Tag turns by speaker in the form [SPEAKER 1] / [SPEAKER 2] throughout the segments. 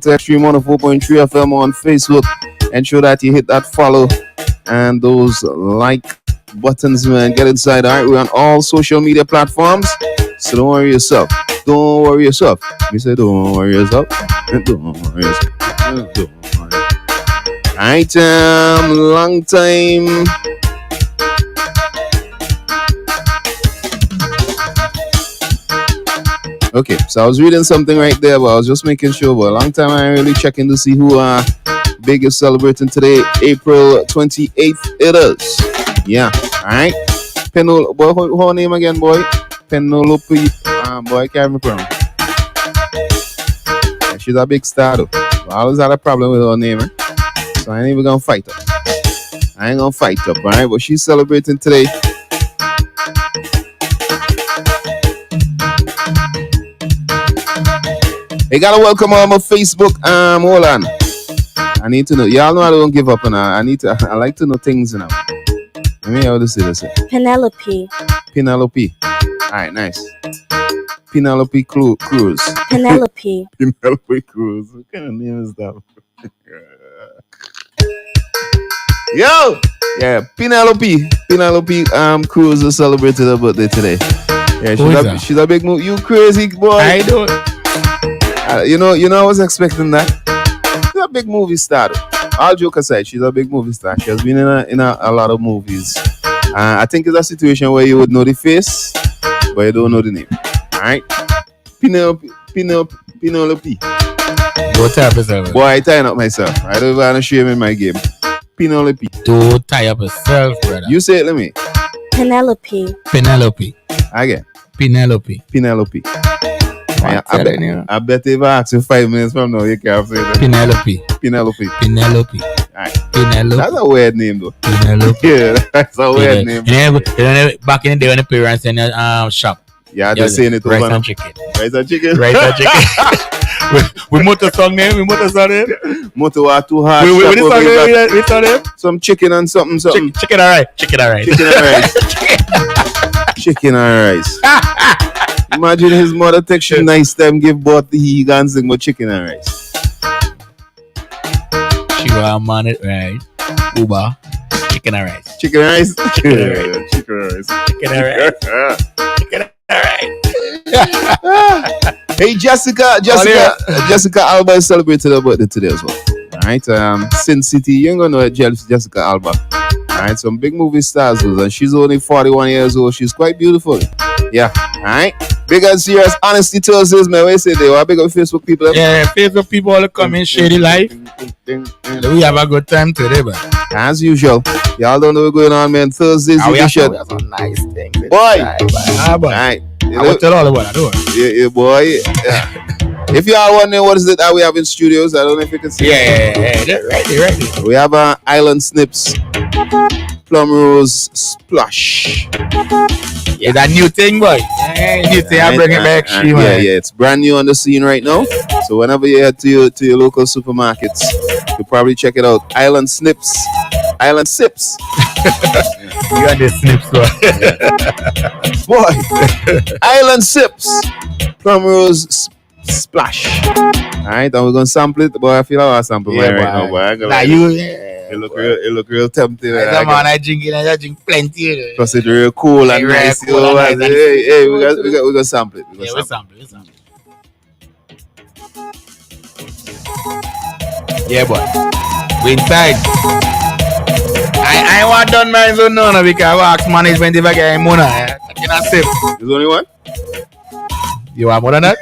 [SPEAKER 1] to Extreme 104.3 FM on Facebook. Ensure that you hit that follow and those like buttons, man. Get inside. All right, we're on all social media platforms. So don't worry yourself. Don't worry yourself. We say don't worry yourself. Don't worry yourself. Don't worry. All right, long time. Okay, so I was reading something right there, but I was just making sure. But a long time I ain't really checking to see who big is celebrating today. April 28th it is. Yeah, alright. Boy, her name again, boy? Penelope. Boy, I can't remember. Yeah, she's a big star though. I always had a problem with her name, so I ain't even gonna fight her. I ain't gonna fight her, alright? But she's celebrating today. Hey, gotta welcome on my Facebook. Hold on. I need to know. Y'all know I don't give up on her. I like to know things now. Let me how to say this.
[SPEAKER 2] Penelope.
[SPEAKER 1] Penelope. Alright, nice. Penelope Cruz.
[SPEAKER 2] Penelope.
[SPEAKER 1] Penelope Cruz. What kind of name is that? Yo! Yeah, Penelope. Penelope Cruz is celebrating her birthday today. Yeah, she's a big move. You crazy boy.
[SPEAKER 3] I don't.
[SPEAKER 1] You know, I was expecting that. She's a big movie star. All joke aside, she's a big movie star. She has been in a lot of movies. I think it's a situation where you would know the face, but you don't know the name. All right, Penelope.
[SPEAKER 3] Don't tie up yourself.
[SPEAKER 1] Boy, I tying up myself. I don't even want to shame in my game. Penelope.
[SPEAKER 3] Don't tie up yourself, brother.
[SPEAKER 1] You say it, let me.
[SPEAKER 2] Penelope.
[SPEAKER 3] Penelope.
[SPEAKER 1] Again.
[SPEAKER 3] Penelope.
[SPEAKER 1] Penelope. I bet if I ask you 5 minutes from now, you can't say that.
[SPEAKER 3] Penelope.
[SPEAKER 1] Penelope.
[SPEAKER 3] Penelope.
[SPEAKER 1] Right.
[SPEAKER 3] Penelope.
[SPEAKER 1] That's a weird name, though.
[SPEAKER 3] Penelope.
[SPEAKER 1] Yeah, that's a weird name.
[SPEAKER 3] Back in the day when the parents in the shop.
[SPEAKER 1] Yeah, they're saying it over.
[SPEAKER 3] Rice and chicken.
[SPEAKER 1] Rice and chicken?
[SPEAKER 3] Rice and chicken. We motor song name. We motor song name.
[SPEAKER 1] Motor are too hard.
[SPEAKER 3] We song name.
[SPEAKER 1] Some chicken and something.
[SPEAKER 3] Chicken and rice. Chicken and rice.
[SPEAKER 1] Chicken and rice. Chicken and rice. Imagine his mother takes you nice time, give birth to he and sing about chicken and rice.
[SPEAKER 3] She was man it right. Uber. Chicken and rice.
[SPEAKER 1] Chicken and rice?
[SPEAKER 3] Chicken and rice.
[SPEAKER 1] Chicken and rice.
[SPEAKER 3] Chicken and rice. Chicken and rice.
[SPEAKER 1] Hey, Jessica Alba is celebrating her birthday today as well. Alright, Sin City, you ain't gonna know Jessica Alba. Alright, some big movie stars, and she's only 41 years old. She's quite beautiful. Yeah, alright. Big and serious honesty Thursdays, man. What you say they were big on Facebook people?
[SPEAKER 3] Yeah, Facebook people all come in shady life. We have a good time today, but
[SPEAKER 1] as usual, y'all don't know what's going on, man. Thursdays edition.
[SPEAKER 3] That's a nice thing.
[SPEAKER 1] Boy,
[SPEAKER 3] alright. I will tell all about it.
[SPEAKER 1] Yeah, boy. Yeah. If you are wondering what is it that we have in studios, I don't know if you can see.
[SPEAKER 3] Yeah. Right.
[SPEAKER 1] We have Island Snips, Plum Rose Splash.
[SPEAKER 3] Yeah, that new thing, boy. Yeah, new thing. I bring it back.
[SPEAKER 1] Yeah, it's brand new on the scene right now. So whenever you head to your local supermarkets, you probably check it out. Island Sips.
[SPEAKER 3] You got the snips,
[SPEAKER 1] boy. Island Sips, Plum Rose Splash. Alright, and we're gonna sample it, but I feel like I sample mine right now, boy. It look real tempting.
[SPEAKER 3] I drink plenty.
[SPEAKER 1] Plus it's real cool and nice. Hey, we're gonna sample it.
[SPEAKER 3] We'll sample it. Yeah, boy. We inside. I want done mine so no, because I ask management if I get money. I cannot save.
[SPEAKER 1] There's only one?
[SPEAKER 3] You want more than that?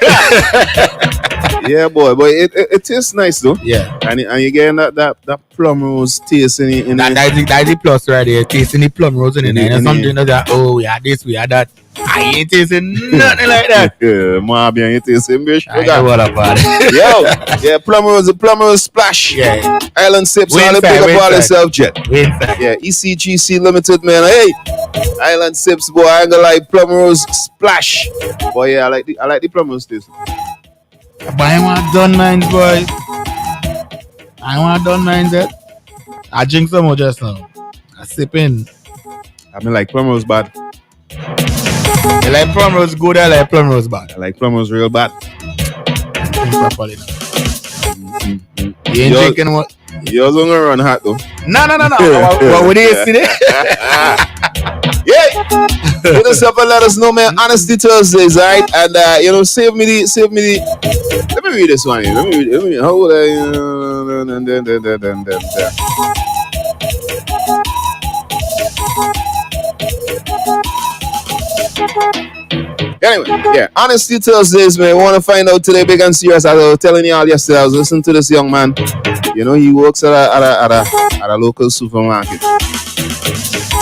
[SPEAKER 1] Yeah, boy, but it tastes nice though.
[SPEAKER 3] Yeah,
[SPEAKER 1] and you getting that plum rose taste in
[SPEAKER 3] that's the plus right there. Tasting the plum rose in there. And something that we had this, we had that. I ain't tasting nothing like that.
[SPEAKER 1] Yeah, man, you ain't tasting bitch.
[SPEAKER 3] I know what about it.
[SPEAKER 1] Yo, yeah, plum rose splash.
[SPEAKER 3] Yeah,
[SPEAKER 1] Island Sips. All the big up all yourself, Jet.
[SPEAKER 3] Yeah,
[SPEAKER 1] ECGC Limited, man. Hey, Island Sips, boy. I ain't gonna like plum rose splash. Boy, yeah, I like the plum rose taste.
[SPEAKER 3] But I want done mines, boy. I want done mines yet. I drink some more just now. I sip in.
[SPEAKER 1] I mean, like plum rose bad.
[SPEAKER 3] You like plum rose good, I like plum rose bad.
[SPEAKER 1] I like plum rose real bad.
[SPEAKER 3] Properly now. You ain't drinking what?
[SPEAKER 1] Yours gonna run hot though.
[SPEAKER 3] No. What would you say?
[SPEAKER 1] Yeah. Hit us up and let us know, man. Honesty Thursdays, alright? And save me the. Let me read this one here. Let me how would Anyway, yeah, Honesty Thursdays, man. Want to find out today, big and serious. As I was telling y'all yesterday, I was listening to this young man. He works at a local supermarket.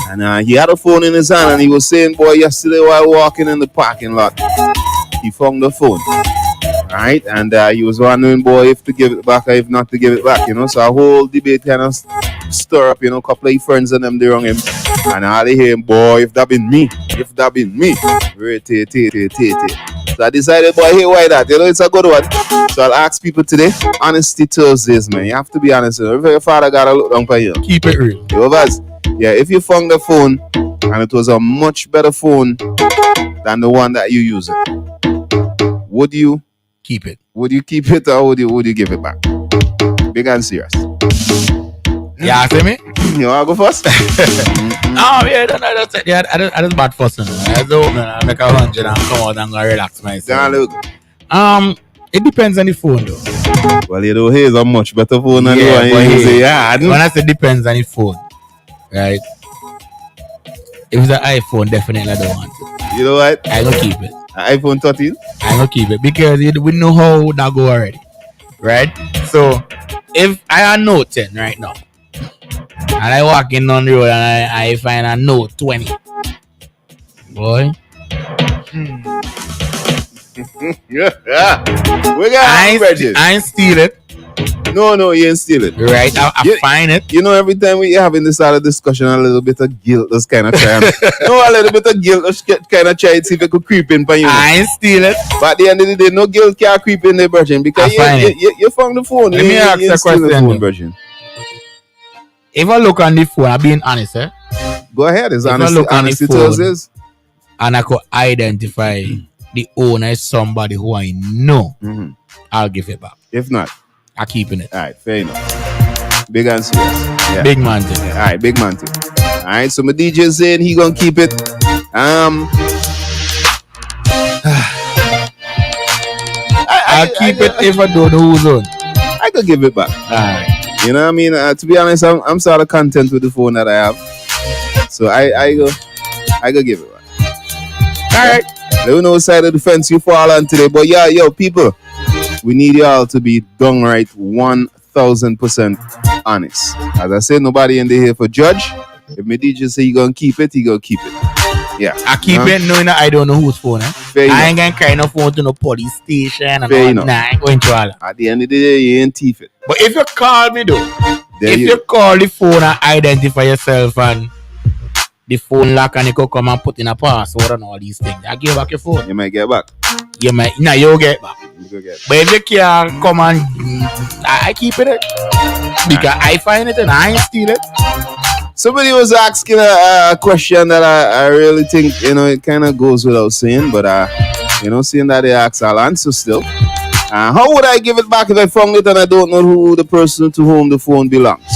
[SPEAKER 1] And he had a phone in his hand and he was saying, boy, yesterday while walking in the parking lot, he found the phone. Right? And he was wondering, boy, if to give it back or if not to give it back, So a whole debate kind of stir up, a couple of friends and them, they wrong him. And all they hear him, boy, if that been me. So I decided, boy, hey, why that? It's a good one. So I'll ask people today, Honesty Thursdays, man. You have to be honest. If your father got to look down for you.
[SPEAKER 3] Keep it real.
[SPEAKER 1] Yeah, if you found the phone and it was a much better phone than the one that you use it, would you
[SPEAKER 3] keep it?
[SPEAKER 1] Would you keep it or would you give it back? Big and serious.
[SPEAKER 3] Yeah, see me?
[SPEAKER 1] You want to go first?
[SPEAKER 3] Yeah, I just bad fussing. I don't know. I make 100 and come out and go relax myself. It depends on the phone though.
[SPEAKER 1] Well, here's a much better phone than the one you say. Yeah,
[SPEAKER 3] when I say depends on the phone, right? If it's an iPhone, definitely I don't want it.
[SPEAKER 1] You know what?
[SPEAKER 3] I don't keep it.
[SPEAKER 1] iPhone 13?
[SPEAKER 3] I don't keep it because we know how that go already, right? So if I have Note 10 right now, and I walk in on the road and I find a Note 20, boy. I ain't steal it.
[SPEAKER 1] No, you ain't steal it.
[SPEAKER 3] Right, I find it.
[SPEAKER 1] Every time we having this sort of discussion, a little bit of guilt just kind of try. A little bit of guilt just kind of try to see if it could creep in by you.
[SPEAKER 3] I ain't steal it.
[SPEAKER 1] But at the end of the day, no guilt can creep in there, Virgin, because you found the phone.
[SPEAKER 3] Let me ask you a question,
[SPEAKER 1] Virgin.
[SPEAKER 3] If I look on the phone, I'm being honest, eh?
[SPEAKER 1] Go ahead, it's honesty Thursdays.
[SPEAKER 3] And I could identify the owner as somebody who I know, I'll give it back.
[SPEAKER 1] If not,
[SPEAKER 3] I'm keeping it.
[SPEAKER 1] All right, fair enough. Big and serious. Yeah.
[SPEAKER 3] Big man thing.
[SPEAKER 1] All right, big man thing. All right, so my DJ saying he gonna keep it.
[SPEAKER 3] I'll keep it if I don't know who's on.
[SPEAKER 1] I could give it back.
[SPEAKER 3] All right.
[SPEAKER 1] You know what I mean? To be honest, I'm sort of content with the phone that I have. So I go give it back. All right. Let me know what side of the fence you fall on today. But yeah, people, we need y'all to be downright 1,000% honest. As I said, nobody in there here for judge. If my DJ say he gonna keep it, he gonna keep it. Yeah.
[SPEAKER 3] I keep it knowing that I don't know whose phone. I ain't gonna carry no phone to no police station and all that. Nah, I ain't going to all that.
[SPEAKER 1] At the end of the day, you ain't thief it.
[SPEAKER 3] But if you call me though, if you call the phone and identify yourself and the phone lock and you could come and put in a password and all these things, I give back your phone.
[SPEAKER 1] You might get back.
[SPEAKER 3] You'll get back. But if you can't come and I keep it because I find it and I ain't steal it.
[SPEAKER 1] Somebody was asking a question that I really think, it kind of goes without saying, but, seeing that they ask, I'll answer still. How would I give it back if I found it and I don't know who the person to whom the phone belongs?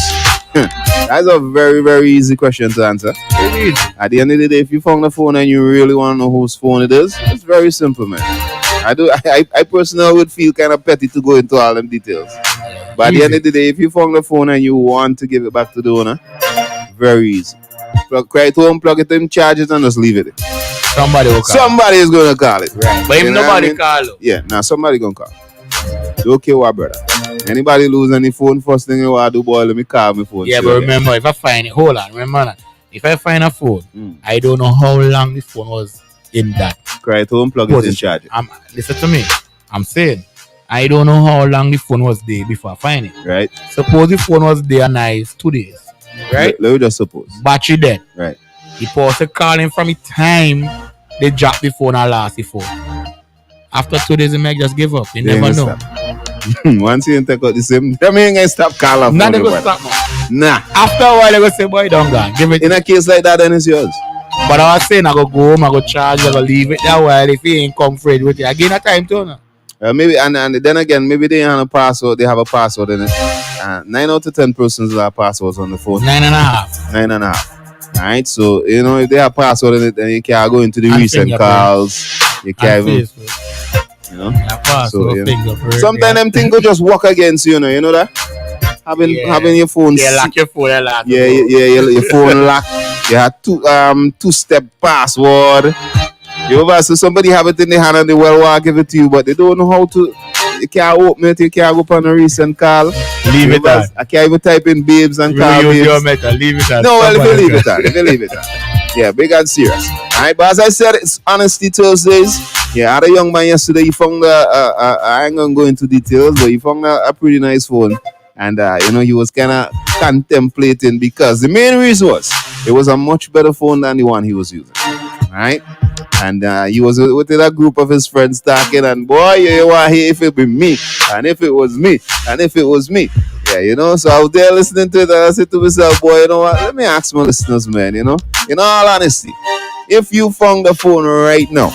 [SPEAKER 1] That's a very, very easy question to answer. At the end of the day, if you found the phone and you really want to know whose phone it is, it's very simple, man. I personally would feel kind of petty to go into all them details. But at the end of the day, if you found the phone and you want to give it back to the owner, very easy. Cry to home, plug it in, charge it, and just leave it.
[SPEAKER 3] Somebody will call.
[SPEAKER 1] Somebody is going to call it.
[SPEAKER 3] Right. But if nobody call it.
[SPEAKER 1] Yeah, now somebody going to call. Don't care what, brother. Anybody lose any phone, first thing you want to do, boy, let me call my phone.
[SPEAKER 3] Yeah, but remember, if I find it, hold on, remember that. If I find a phone, I don't know how long the phone was in that.
[SPEAKER 1] Cry to home, plug it in, charge it.
[SPEAKER 3] Listen to me. I'm saying, I don't know how long the phone was there before I find it.
[SPEAKER 1] Right.
[SPEAKER 3] Suppose the phone was there nice 2 days. Right?
[SPEAKER 1] Let me just suppose.
[SPEAKER 3] Battery dead.
[SPEAKER 1] Right.
[SPEAKER 3] The person calling from the time they drop the phone and lost the phone. After 2 days, they may just give up. You never know.
[SPEAKER 1] Once you take out the same, I mean, I stop calling.
[SPEAKER 3] Nah, they go stop now.
[SPEAKER 1] Nah.
[SPEAKER 3] After a while, they go say, boy, don't go. Give it.
[SPEAKER 1] In a case like that, then it's yours.
[SPEAKER 3] But I was saying, I go home, I go charge, I go leave it that while if he ain't come afraid with it. Again, a time to know.
[SPEAKER 1] Maybe and then again, maybe they have a password. They have a password in it. 9 out of 10 persons that have passwords on the phone.
[SPEAKER 3] 9.5.
[SPEAKER 1] 9.5. Alright, so if they have password in it, then you can't go into the
[SPEAKER 3] And
[SPEAKER 1] recent calls. You can't even, sometimes them things go just walk against you, you know that? Having your phone.
[SPEAKER 3] Yeah, lock your phone.
[SPEAKER 1] Your phone lock. You have two-step password. You ever see somebody have it in the hand and they will give it to you, but they don't know how to. You can't open it. You can't go up on a recent call.
[SPEAKER 3] Leave it at.
[SPEAKER 1] I can't even type in babes and call babes.
[SPEAKER 3] Leave it at.
[SPEAKER 1] No, well, if you leave it at. Yeah, big and serious. All right, but as I said, it's Honesty Thursdays. Yeah, I had a young man yesterday. He found I ain't gonna go into details, but he found a pretty nice phone, and he was kind of contemplating because the main reason was it was a much better phone than the one he was using. All right. And he was within a group of his friends talking, and boy, you want to hear if it be me, and if it was me, and if it was me. Yeah, so I was there listening to it, and I said to myself, boy, you know what, let me ask my listeners, man, in all honesty, if you found the phone right now,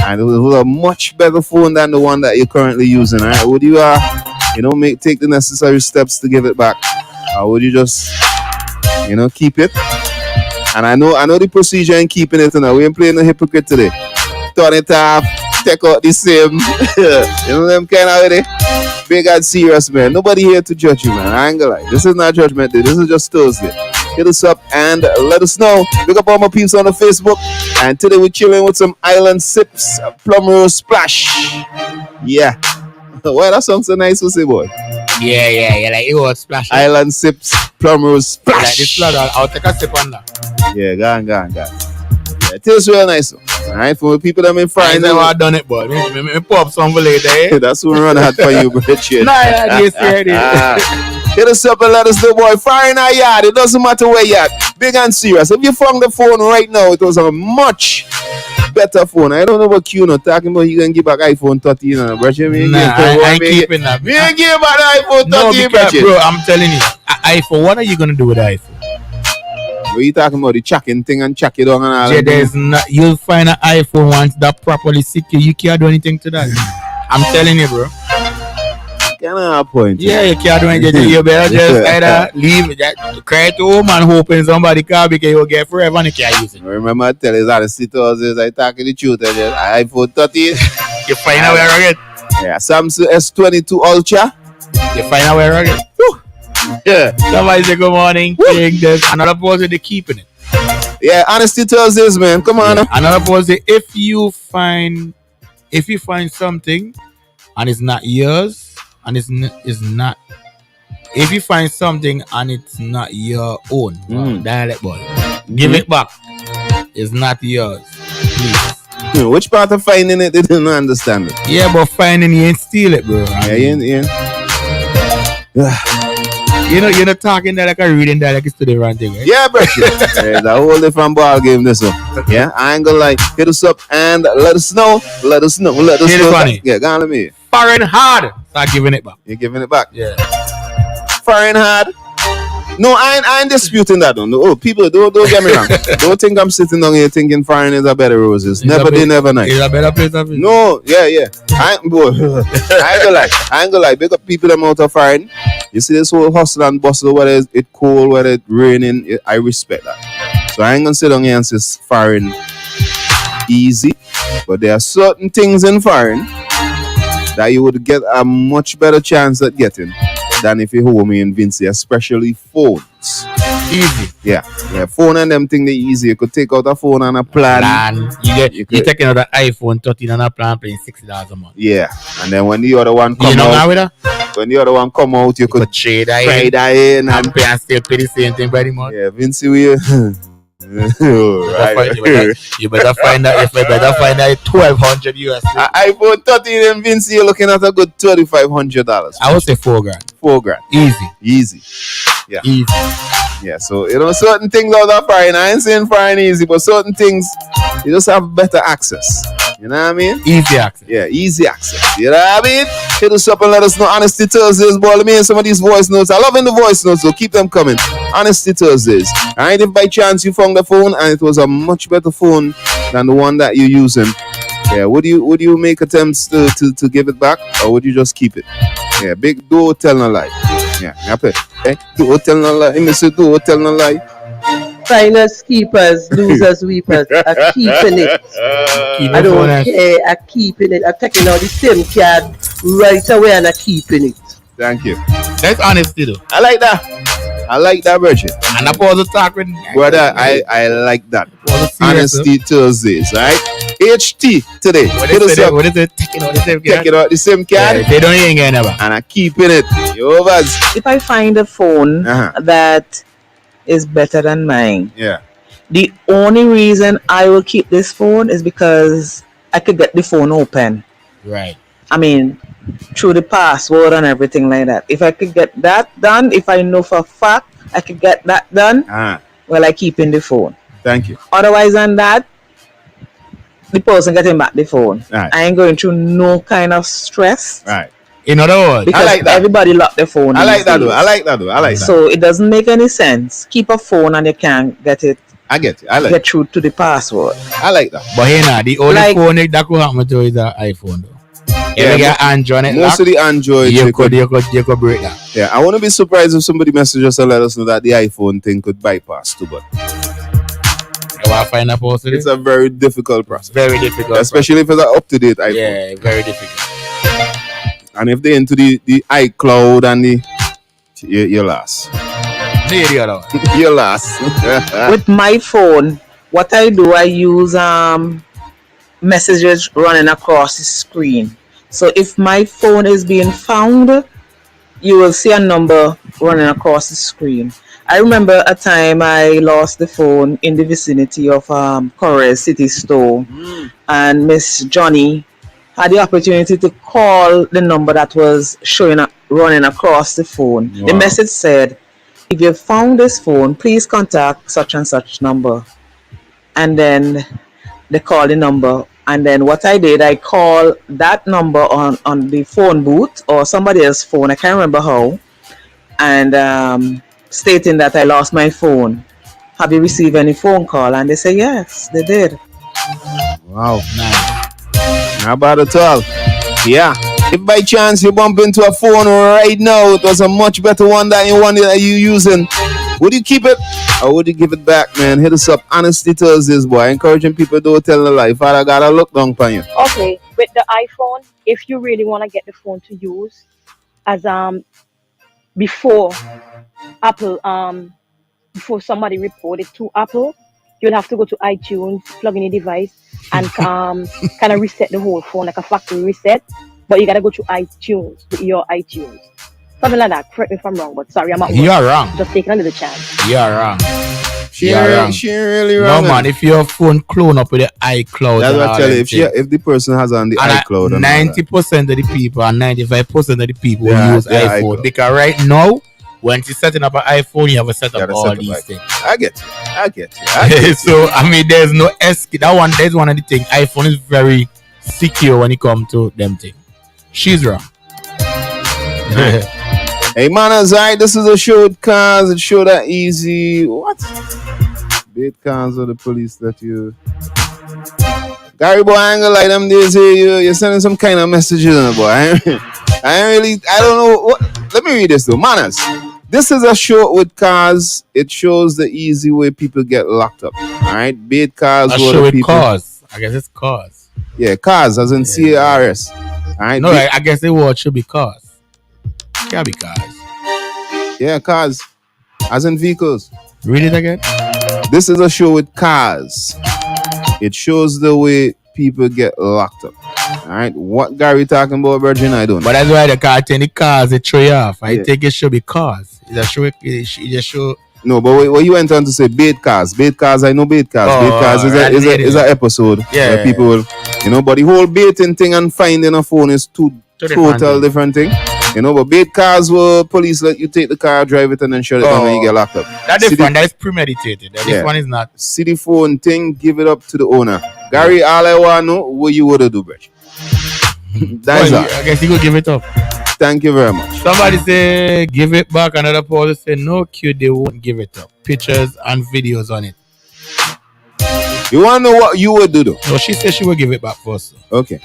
[SPEAKER 1] and it was a much better phone than the one that you're currently using, all right, would you, take the necessary steps to give it back, or would you just, keep it? And I know the procedure in keeping it, we ain't playing the hypocrite today. Turn it off, take out the SIM, them kind of way. Big and serious, man. Nobody here to judge you, man. I ain't gonna lie. This is not judgment day. This is just Thursday. Hit us up and let us know. Look up all my peeps on the Facebook. And today we're chilling with some Island Sips, Plum Rose Splash. Yeah. Why that song so nice to say, boy?
[SPEAKER 3] Yeah. Like it was splash.
[SPEAKER 1] Island Sips, Plum Rose Splash.
[SPEAKER 3] Like this blood, I'll take a sip on that.
[SPEAKER 1] Yeah, go on. Yeah, it tastes real nice. Alright, for the people that been frying.
[SPEAKER 3] I never done it, but me pop some for later. Eh?
[SPEAKER 1] That's what we run hot for you, bro. Hit us up and let us know, boy. Fire in our yard. It doesn't matter where you're at. Big and serious. If you found the phone right now, it was a much better phone. I don't know what you talking about. You can give back iPhone 13, bro.
[SPEAKER 3] I ain't keeping that.
[SPEAKER 1] You ain't give back iPhone 13,
[SPEAKER 3] bro. I'm telling you, iPhone. What are you gonna do with the iPhone?
[SPEAKER 1] What you talking about? The checking thing and check it on and all.
[SPEAKER 3] Yeah, there's not. You'll find an iPhone once that properly secure. You can't do anything to that. I'm telling you, bro.
[SPEAKER 1] Can I have a point?
[SPEAKER 3] Yeah, you can't do anything. You better just either leave it, cry to home and hoping somebody can because you'll get forever and you can't use it.
[SPEAKER 1] Remember, I tell you, Honesty Thursdays, I talking the truth. iPhone 13.
[SPEAKER 3] You find out where I get.
[SPEAKER 1] Yeah, Samsung S22 Ultra.
[SPEAKER 3] You find out where I get.
[SPEAKER 1] Yeah.
[SPEAKER 3] Somebody say good morning. There's another person they keeping it.
[SPEAKER 1] Yeah, Honesty Thursdays, man. Come on.
[SPEAKER 3] Yeah. Another person, if you find something and it's not yours, and it's not. If you find something and it's not your own, dialect boy, give it back. It's not yours, please.
[SPEAKER 1] Which part of finding it they didn't understand it?
[SPEAKER 3] Yeah, but finding you ain't steal it, bro. You're not talking that like a reading that like it's to the wrong thing, right?
[SPEAKER 1] Yeah, bro. It's a whole different ball game, this one. Yeah, I ain't gonna lie. Hit us up and let us know.
[SPEAKER 3] Funny.
[SPEAKER 1] Yeah, go on to me.
[SPEAKER 3] Foreign hard. Start giving it back.
[SPEAKER 1] You're giving it back?
[SPEAKER 3] Yeah.
[SPEAKER 1] Foreign hard. No, I ain't disputing that. No, people, don't get me wrong. Don't think I'm sitting down here thinking foreign is a better roses. Never day, never night.
[SPEAKER 3] It's a better place of it.
[SPEAKER 1] No, yeah. I ain't gonna lie. Big up people them out of foreign. You see this whole hustle and bustle, whether it's cold, whether it's raining, I respect that. So I ain't gonna sit down here and say foreign easy. But there are certain things in foreign that you would get a much better chance at getting than if you hold me in Vinci, especially phones.
[SPEAKER 3] Easy.
[SPEAKER 1] Yeah. Phone and them thing they easy. You could take out a phone and a plan.
[SPEAKER 3] You take another iPhone 13 and a plan paying $60 a month.
[SPEAKER 1] Yeah. And then when the other one come out, you could
[SPEAKER 3] trade
[SPEAKER 1] that in
[SPEAKER 3] and pay and still pay the same thing by the month.
[SPEAKER 1] Yeah, Vinci, we
[SPEAKER 3] You better find out if $1,200 US.
[SPEAKER 1] iPhone 13 and Vinci, you're looking at a good $3,500.
[SPEAKER 3] I would say $4,000.
[SPEAKER 1] $4,000. Easy. Yeah.
[SPEAKER 3] Easy.
[SPEAKER 1] Yeah, so certain things out of foreign. I ain't saying foreign easy, but certain things you just have better access. You know what I mean?
[SPEAKER 3] Easy access.
[SPEAKER 1] Yeah, easy access. You know what I mean? Hit us up and let us know. Honesty Thursdays, boy. Let me hear some of these voice notes. I love in the voice notes, so keep them coming. Honesty Thursdays. Alright, if by chance you found the phone and it was a much better phone than the one that you're using, yeah, would you make attempts to give it back, or would you just keep it? Yeah, big don't tell no lie. Yeah, happy. Eh? Don't tell no lie. Me say don't tell no lie.
[SPEAKER 4] Finals keepers, losers, weepers. I'm keeping it.
[SPEAKER 3] Keep
[SPEAKER 4] I
[SPEAKER 3] your phone
[SPEAKER 4] don't
[SPEAKER 3] and
[SPEAKER 4] care. I'm keeping it. I'm taking out the SIM card right away and I'm keeping it.
[SPEAKER 1] Thank you.
[SPEAKER 3] that's honesty though.
[SPEAKER 1] I like that. I like that, Bridget.
[SPEAKER 3] And I pause the talk with
[SPEAKER 1] Brother, I like that.
[SPEAKER 3] was serious.
[SPEAKER 1] Honesty Thursdays, right? HT today.
[SPEAKER 3] What
[SPEAKER 1] Hit
[SPEAKER 3] is
[SPEAKER 1] us
[SPEAKER 3] it?
[SPEAKER 1] up.
[SPEAKER 3] What is it? Taking out the same
[SPEAKER 1] Take it out the SIM card.
[SPEAKER 3] Yeah, they don't ain't getting never.
[SPEAKER 1] And I keeping it. Yo, Vaz.
[SPEAKER 4] If I find a phone that is better than mine,
[SPEAKER 1] Yeah.
[SPEAKER 4] the only reason I will keep this phone is because I could get the phone open.
[SPEAKER 3] Right.
[SPEAKER 4] I mean, through the password and everything like that. If I could get that done, if I know for a fact I could get that done, well, I keep in the phone.
[SPEAKER 1] Thank you.
[SPEAKER 4] Otherwise than that, the person getting back the phone.
[SPEAKER 1] Right.
[SPEAKER 4] I ain't going through no kind of stress.
[SPEAKER 1] Right.
[SPEAKER 3] In other words,
[SPEAKER 4] Because
[SPEAKER 1] I like that.
[SPEAKER 4] everybody lock their phone.
[SPEAKER 1] I like
[SPEAKER 4] these
[SPEAKER 1] that though.
[SPEAKER 4] days.
[SPEAKER 1] I like that though. I like that.
[SPEAKER 4] So it doesn't make any sense. Keep a phone and you can't get it,
[SPEAKER 1] I get it. I like
[SPEAKER 4] get through to the password.
[SPEAKER 1] I like that.
[SPEAKER 3] but here now, the only
[SPEAKER 4] Like-
[SPEAKER 3] phone that could happen to is an iPhone though.
[SPEAKER 1] Yeah,
[SPEAKER 3] If you get Android it
[SPEAKER 1] Most of the Androids,
[SPEAKER 3] you
[SPEAKER 1] they could,
[SPEAKER 3] could break that.
[SPEAKER 1] yeah. I wouldn't be surprised if somebody messaged us and let us know that the iPhone thing could bypass too, but
[SPEAKER 3] You want to find a post
[SPEAKER 1] it's a very difficult process,
[SPEAKER 3] very difficult.
[SPEAKER 1] especially if it's an up-to-date iPhone.
[SPEAKER 3] Yeah, very difficult.
[SPEAKER 1] And if they're into the iCloud and the you're lost.
[SPEAKER 3] See the other one.
[SPEAKER 1] You're lost.
[SPEAKER 4] With my phone, what I do, I use messages running across the screen. So if my phone is being found, you will see a number running across the screen. I remember a time I lost the phone in the vicinity of Correa City Store, and Miss Johnny had the opportunity to call the number that was showing up running across the phone. The
[SPEAKER 1] Wow.
[SPEAKER 4] message said, "If you found this phone, please contact such and such number." And then they called the number. And then what I did, I called that number on the phone booth or somebody else's phone. I can't remember how. And stating that I lost my phone. Have you received any phone call? And they say, yes, they did.
[SPEAKER 1] Wow.
[SPEAKER 3] Nice.
[SPEAKER 1] Not bad at all. Yeah. If by chance you bump into a phone right now, it was a much better one than the one that you're using, would you keep it or would you give it back, man? Hit us up. Honesty Thursdays, boy. Encouraging people don't tell the lie. Father gotta look down on you.
[SPEAKER 5] Okay, with the iPhone, if you really want to get the phone to use as before Apple before somebody report it to Apple, you'll have to go to iTunes, plug in a device, and kind of reset the whole phone like a factory reset. But you gotta go to iTunes with your iTunes, something like that. Correct me if I'm wrong, but sorry, I'm at work.
[SPEAKER 3] You are wrong.
[SPEAKER 5] Just taking under the chance.
[SPEAKER 3] You are wrong.
[SPEAKER 1] She
[SPEAKER 3] You are wrong.
[SPEAKER 1] ain't really
[SPEAKER 3] No
[SPEAKER 1] wrong.
[SPEAKER 3] man, if your phone clone up with the iCloud,
[SPEAKER 1] That's
[SPEAKER 3] and
[SPEAKER 1] what I
[SPEAKER 3] all
[SPEAKER 1] tell you.
[SPEAKER 3] them things,
[SPEAKER 1] If the person has on the iCloud, and
[SPEAKER 3] 90% of the people and 95% of the people
[SPEAKER 1] Yeah,
[SPEAKER 3] who use
[SPEAKER 1] yeah,
[SPEAKER 3] iPhone.
[SPEAKER 1] iCloud.
[SPEAKER 3] Because right now, when you're setting up an iPhone, you have to set
[SPEAKER 1] You
[SPEAKER 3] up
[SPEAKER 1] gotta
[SPEAKER 3] all
[SPEAKER 1] set up
[SPEAKER 3] these
[SPEAKER 1] iCloud.
[SPEAKER 3] things.
[SPEAKER 1] I get you. I get you. I get you.
[SPEAKER 3] So I mean, there's no escape. That's one of the things. iPhone is very secure when it comes to them things. She's wrong.
[SPEAKER 1] Hey man, alright, this is a show with cars. It's show that easy. What? Bait cars or the police that you Gary boy, I ain't gonna lie, them days here, you're sending some kind of messages on boy. I don't know what. Let me read this though. Manners. This is a show with cars. It shows the easy way people get locked up. Alright? Bait cars
[SPEAKER 3] A
[SPEAKER 1] or
[SPEAKER 3] show
[SPEAKER 1] the
[SPEAKER 3] with
[SPEAKER 1] people.
[SPEAKER 3] cars. I guess it's cars.
[SPEAKER 1] Yeah, cars as in CARS. Alright.
[SPEAKER 3] No, I guess the word should be cars. Can't be cars.
[SPEAKER 1] Yeah, cars. As in vehicles.
[SPEAKER 3] Read it again.
[SPEAKER 1] This is a show with cars. It shows the way people get locked up. Alright, what Gary talking about, Virgin? I don't know.
[SPEAKER 3] But that's why the car turn the cars, they throw you off. I
[SPEAKER 1] Yeah.
[SPEAKER 3] think it should be cars. It's a show. It's a show.
[SPEAKER 1] No, but what you went on to say, bait cars. Bait cars, I know bait cars.
[SPEAKER 3] Oh,
[SPEAKER 1] Bait cars is a episode
[SPEAKER 3] Yeah.
[SPEAKER 1] where people will, but the whole baiting thing and finding a phone is two total different thing. But bait cars were police let you take the car, drive it, and then shut it down when you get locked up.
[SPEAKER 3] That's
[SPEAKER 1] See
[SPEAKER 3] different. That is premeditated. This
[SPEAKER 1] Yeah.
[SPEAKER 3] one is not.
[SPEAKER 1] See the phone thing, give it up to the owner. Gary, all I want to know what you would do, Bridge. That's
[SPEAKER 3] Well,
[SPEAKER 1] all.
[SPEAKER 3] I guess you could give it up.
[SPEAKER 1] Thank you very much.
[SPEAKER 3] Somebody say give it back. Another person say no, Q, they won't give it up. Pictures and videos on it.
[SPEAKER 1] You want to know what you would do, though?
[SPEAKER 3] No, she said she will give it back first.
[SPEAKER 1] Okay.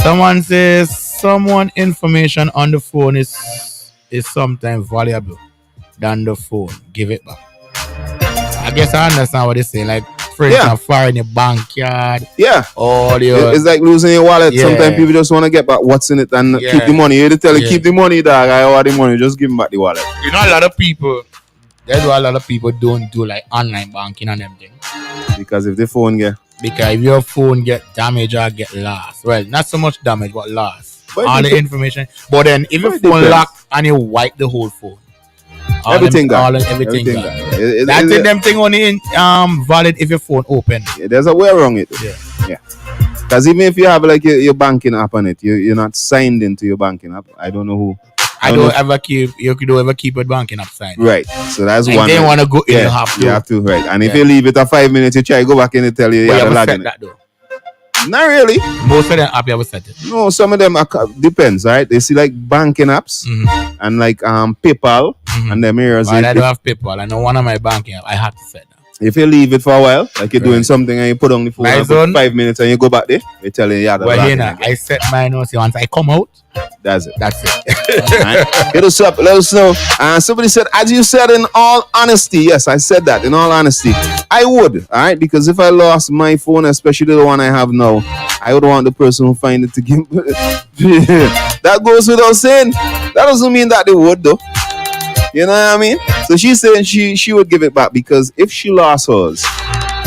[SPEAKER 3] Someone says someone information on the phone is is sometimes valuable than the phone, give it back. I guess I understand what they're saying. Like, for instance, fire in your backyard.
[SPEAKER 1] Yeah.
[SPEAKER 3] Or your,
[SPEAKER 1] it's like losing your wallet.
[SPEAKER 3] Yeah.
[SPEAKER 1] Sometimes people just want to get back what's in it and keep the money. You tell you keep the money, dog. I owe the money. Just give them back the wallet.
[SPEAKER 3] You know, a lot of people, that's why a lot of people don't do like online banking and them things.
[SPEAKER 1] Because if the phone get...
[SPEAKER 3] Because if your phone get damaged or get lost, well, not so much damage, but lost.
[SPEAKER 1] But
[SPEAKER 3] all the information. But then if your phone locked and you wipe the whole phone, everything gone. Everything gone. That's it. Them thing only valid if your phone open.
[SPEAKER 1] Yeah, there's a way around it. Yeah. Because even if you have like your banking app on it, you're not signed into your banking app. I don't know who.
[SPEAKER 3] You don't ever keep your banking app signed.
[SPEAKER 1] Right. So that's
[SPEAKER 3] and
[SPEAKER 1] one.
[SPEAKER 3] They want to go in.
[SPEAKER 1] You have to. Right. And if you leave it for 5 minutes, you try to go back in and tell you have to log in.
[SPEAKER 3] That though.
[SPEAKER 1] Not really.
[SPEAKER 3] Most of them app you ever set it.
[SPEAKER 1] No, some of them depends, right? They see like banking apps and like PayPal and them areas.
[SPEAKER 3] I don't have PayPal. I know one of my banking app. I have to set that.
[SPEAKER 1] If you leave it for a while, like you're doing something and you put on the phone for 5 minutes and you go back there, they tell you you have to log in.
[SPEAKER 3] I set mine once I come out.
[SPEAKER 1] That's it.
[SPEAKER 3] Right.
[SPEAKER 1] Hit us up. Let us know. Somebody said, as you said, in all honesty. Yes, I said that. In all honesty, I would. All right, because if I lost my phone, especially the one I have now, I would want the person who find it to give. That goes without saying. That doesn't mean that they would, though. You know what I mean? So she's saying she would give it back because if she lost hers,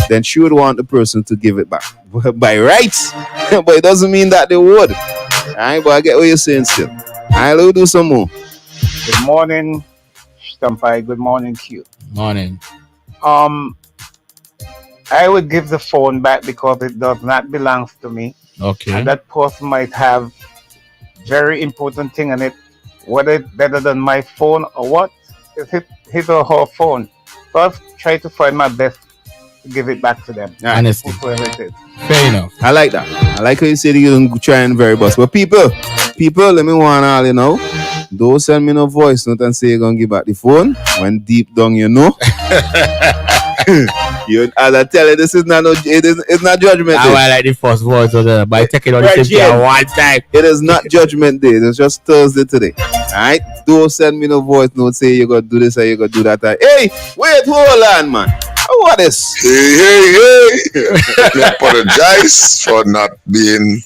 [SPEAKER 1] then she would want the person to give it back by rights. But it doesn't mean that they would. All right, but I get what you're saying still. All right, let's do some more.
[SPEAKER 6] Good morning, Stampai. Good morning, Q.
[SPEAKER 3] Morning.
[SPEAKER 6] I would give the phone back because it does not belong to me.
[SPEAKER 3] Okay.
[SPEAKER 6] And that person might have very important thing in it. Whether it's better than my phone or what, it's his or her phone. So I'll try to find my best to give it back to them.
[SPEAKER 3] Honestly.
[SPEAKER 6] Whoever it is.
[SPEAKER 3] Fair enough.
[SPEAKER 1] I like that. I like how you said you don't try and very bust. But people, let me warn all you know. Don't send me no voice note and say you're gonna give back the phone when deep down you know. As I tell you, this is not it's not judgment day.
[SPEAKER 3] I like the first voice but I take it on the same one time.
[SPEAKER 1] It is not judgment day. It's just Thursday today. Alright? Don't send me no voice note say you're gonna do this or you're gonna do that. Hey, wait, hold on, man. What is?
[SPEAKER 7] Hey. Let me apologize for not being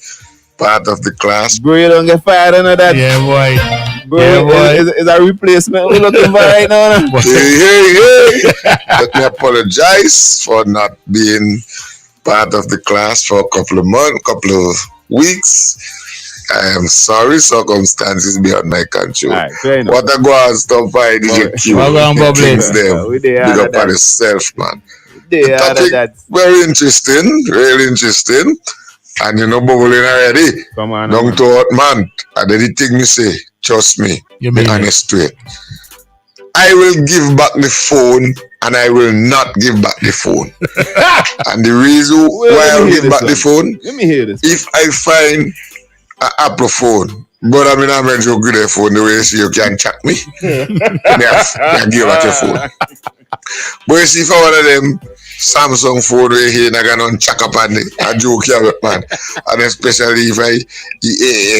[SPEAKER 7] part of the class.
[SPEAKER 1] Bro, you don't get fired under that.
[SPEAKER 3] Yeah, boy.
[SPEAKER 1] Bro, is a replacement we're looking for right now?
[SPEAKER 7] Hey. Let me apologize for not being part of the class for a couple of weeks. I am sorry, circumstances beyond my control.
[SPEAKER 1] Right,
[SPEAKER 7] what a go on stop by DJ Q. Things them. Big up on yourself, man. Topic very interesting, really interesting. And you know, bubbling already.
[SPEAKER 1] Come on.
[SPEAKER 7] Down to what man. And anything me say, trust me, be honest to it. I will give back the phone and I will not give back the phone. And the reason why I will give back the phone,
[SPEAKER 1] let me hear this.
[SPEAKER 7] If I find an Apple phone, but I mean, I'm going to give the phone the way you see you can check me. Yes, I give back your phone. But you see, for one of them Samsung phone right here, I can check up on it. I joke here, man. And especially if I the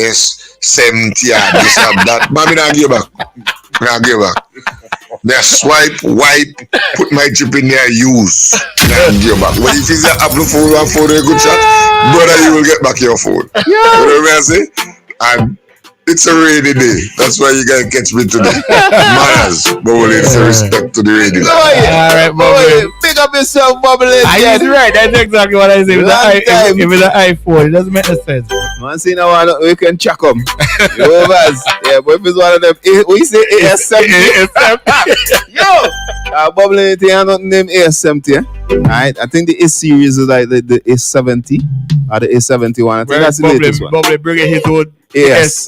[SPEAKER 7] AS70 and this and that. But I mean, I give back. Then swipe, wipe, put my chip in there, use. Then give back. But if it's an Apple phone, one phone, a good shot, brother, you will get back your phone. Yeah. You know what I say? And it's a rainy day. That's why you gotta catch me today. Manners, bubbling, so respect to the radio.
[SPEAKER 3] Alright, bubbling.
[SPEAKER 1] Pick up yourself, bubbling.
[SPEAKER 3] That's right. That's exactly what I say. If it's an iPhone, it doesn't make no sense.
[SPEAKER 1] Man, see now we can check them. Yeah, but if it's one of them, we say AS70. Yo, bubbling it here, not name AS70. Alright, I think the A series is like the A70 or the A71. I think that's the latest one.
[SPEAKER 3] Bubbling, bring it his own.
[SPEAKER 1] Yes,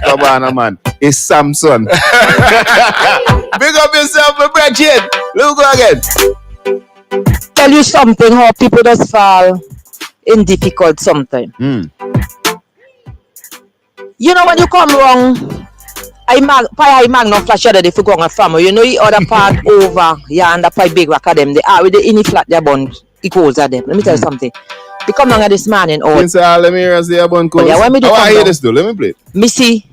[SPEAKER 1] come on, man. It's Samsung. Big up yourself, my brethren. Let's go again.
[SPEAKER 8] Tell you something, how people just fall in difficult sometimes. You know when you come wrong, I mag no flash other if you go on a farm. You know the other part over, yeah, and the pie big rock of them. They are with the any flat their bun equals at them. Let me tell you something. They come down this morning or
[SPEAKER 1] let me hear say a bun codes.
[SPEAKER 8] Yeah,
[SPEAKER 1] I hear this though. Let me play it.
[SPEAKER 8] Me see